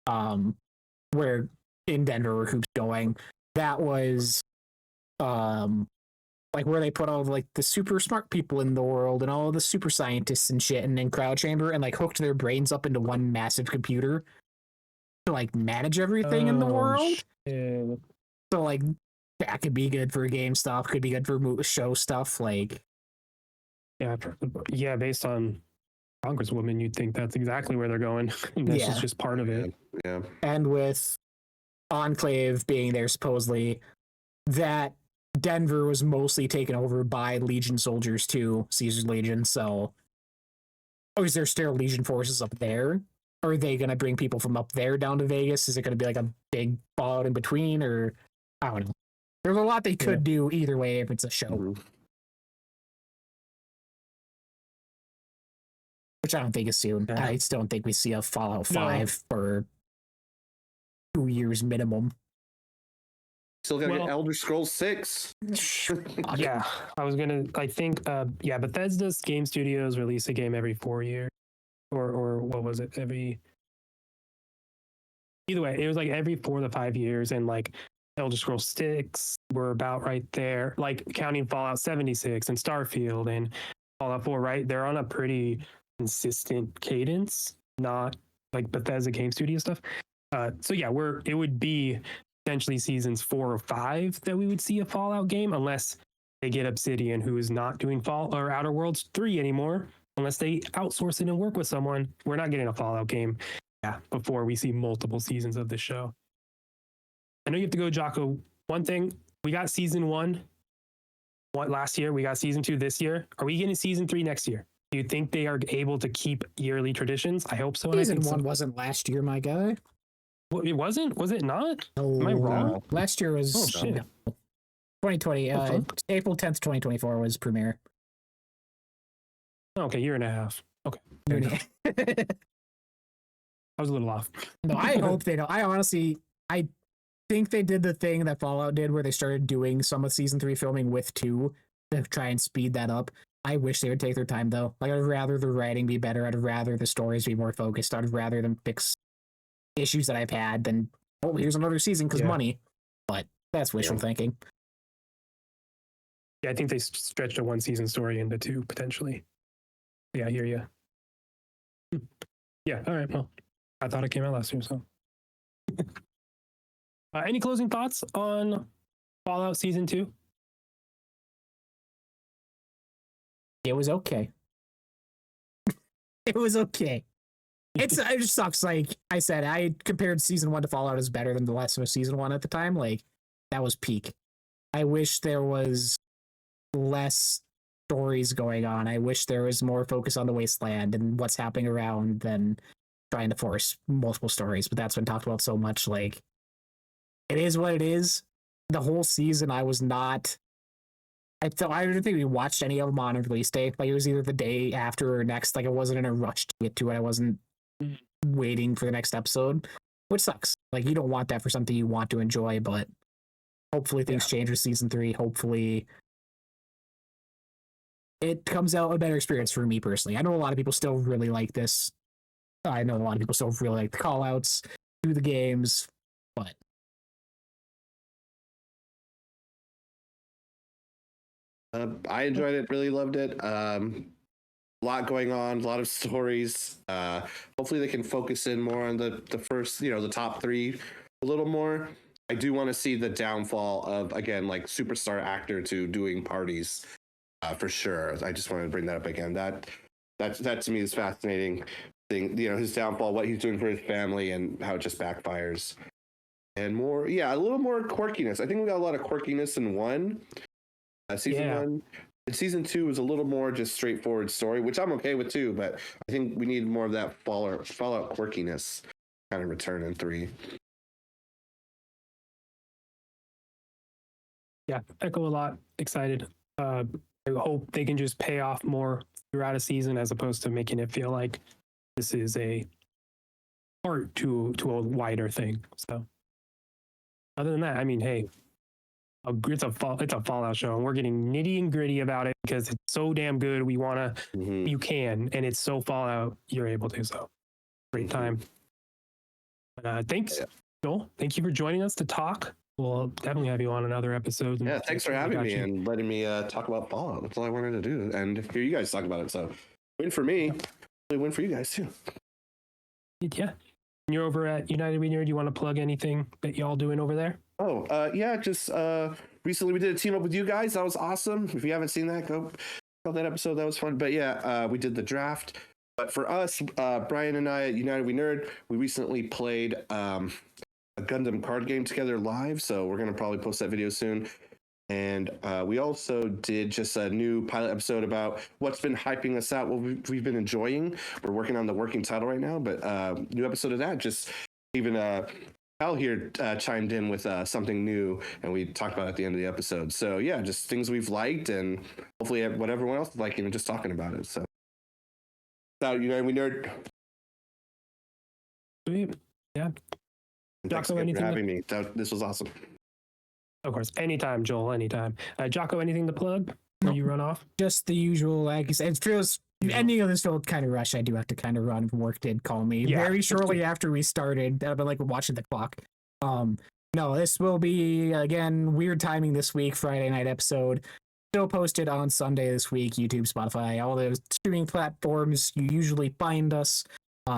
where in Denver where Hoop's going, that was like where they put all of like the super smart people in the world and all of the super scientists and shit and in Crowd Chamber and like hooked their brains up into one massive computer to like manage everything in the world. Shit. So like that could be good for game stuff, could be good for show stuff. Like yeah, based on Congresswoman, you'd think that's exactly where they're going. And this is just part of it. Yeah. And with Enclave being there supposedly, that Denver was mostly taken over by Legion soldiers too, Caesar's Legion. So, is there still Legion forces up there? Are they going to bring people from up there down to Vegas? Is it going to be like a big fallout in between? Or, I don't know. There's a lot they could do either way if it's a show. Mm-hmm. Which I don't think is soon. Yeah. I still don't think we see a Fallout 5 for 2 years minimum. Still gotta get Elder Scrolls 6. Yeah, I think Bethesda's game studios release a game every 4 years. Or what was it? Either way, it was like every 4 to 5 years, and like Elder Scrolls 6 were about right there, like counting Fallout 76 and Starfield and Fallout 4, right? They're on a pretty consistent cadence, not like Bethesda game studio stuff. So yeah, it would be potentially seasons 4 or 5 that we would see a Fallout game, unless they get Obsidian, who is not doing Fallout or Outer Worlds 3 anymore. Unless they outsource it and work with someone, we're not getting a Fallout game before we see multiple seasons of this show. I know you have to go, Jocko. One thing, we got season 1 last year. We got season 2 this year. Are we getting season 3 next year? Do you think they are able to keep yearly traditions? I hope so. Season 1 wasn't last year, my guy. Well, it wasn't? Was it not? No, am I wrong? Last year was 2020. April 10th, 2024 was premiere. Okay, year and a half. Okay. I was a little off. No, I hope they don't. I think they did the thing that Fallout did where they started doing some of season 3 filming with 2 to try and speed that up. I wish they would take their time though. Like I'd rather the writing be better. I'd rather the stories be more focused. I'd rather them fix issues that I've had than, oh, here's another season because money. But that's wishful thinking. Yeah, I think they stretched a 1 season story into 2 potentially. Yeah, I hear you. Yeah, all right. Well, I thought it came out last year, so. Any closing thoughts on Fallout Season 2? It was okay. It was okay. It just sucks. Like I said, I compared Season 1 to Fallout as better than The Last of Us Season 1 at the time. Like, that was peak. I wish there was less stories going on. I wish there was more focus on the wasteland and what's happening around than trying to force multiple stories. But that's been talked about so much. Like, it is what it is. The whole season, I didn't think we watched any of them on release day. Like, it was either the day after or next. Like, I wasn't in a rush to get to it. I wasn't waiting for the next episode, which sucks. Like, you don't want that for something you want to enjoy, but hopefully things change with season 3. Hopefully it comes out a better experience for me personally. I know a lot of people still really like this. I know a lot of people still really like the call-outs to the games, but I enjoyed it, really loved it. A lot going on, a lot of stories. Hopefully they can focus in more on the first, the top 3 a little more. I do want to see the downfall of, again, like superstar actor to doing parties, for sure. I just wanted to bring that up again. That to me is fascinating thing. His downfall, what he's doing for his family, and how it just backfires. and more, a little more quirkiness. I think we got a lot of quirkiness in season one. And season 2 was a little more just straightforward story, which I'm okay with too. But I think we need more of that Fallout quirkiness kind of return in 3. Yeah, echo a lot. Excited. I hope they can just pay off more throughout a season as opposed to making it feel like this is a part to a wider thing. So, other than that, I mean, hey, it's a Fallout show, and we're getting nitty and gritty about it because it's so damn good. We wanna, you can, and it's so Fallout. You're able to. So, great time. Thanks, Joel. Thank you for joining us to talk. We'll definitely have you on another episode. Yeah, thanks for having me and letting me talk about Fallout. That's all I wanted to do, and hear you guys talk about it. So, win for me, win for you guys too. Yeah. You're over at United We Nerd. Do you want to plug anything that y'all doing over there? Oh, just recently we did a team up with you guys. That was awesome. If you haven't seen that, go check that episode. That was fun. But yeah, we did the draft. But for us, Brian and I at United We Nerd, we recently played a Gundam card game together live. So we're gonna probably post that video soon. And we also did just a new pilot episode about what's been hyping us out, what we've been enjoying. We're working on the working title right now, but new episode of that. Just even Al here chimed in with something new, and we talked about it at the end of the episode. So yeah, just things we've liked, and hopefully what everyone else is liking, and just talking about it. So, United We Nerd. Sweet. Yeah. Thanks again for having me. This was awesome. Of course, anytime, Joel, anytime. Jocko, anything to plug before you run off? Just the usual, like I said, it feels, ending of this felt kind of rush. I do have to kind of run. Work did call me very shortly after we started. I've been like watching the clock. No, this will be, again, weird timing this week, Friday night episode. Still posted on Sunday this week, YouTube, Spotify, all those streaming platforms you usually find us.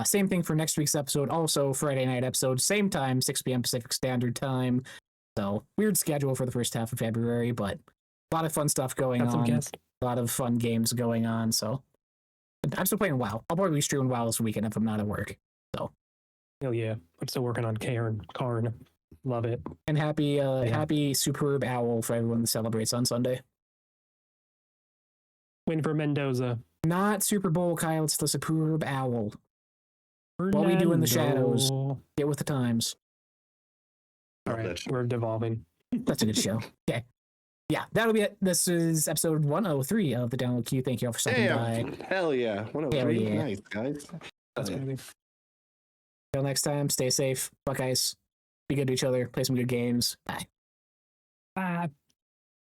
Same thing for next week's episode, also Friday night episode, same time, 6 p.m. Pacific Standard Time. So, weird schedule for the first half of February, but a lot of fun stuff going on. A lot of fun games going on, so. I'm still playing WoW. I'll probably be streaming WoW this weekend if I'm not at work. So. Hell yeah. I'm still working on Karn. Love it. And happy Superb Owl for everyone that celebrates on Sunday. Win for Mendoza. Not Super Bowl, Kyle. It's the Superb Owl. What we do in the shadows. Get with the times. All right, we're devolving. That's a good show. Okay. Yeah, that'll be it. This is episode 103 of the Download Queue. Thank you all for stopping by. Hell yeah. 103. Yeah. Nice, guys. That's Until next time, stay safe. Buckeyes. Be good to each other. Play some good games. Bye. Bye.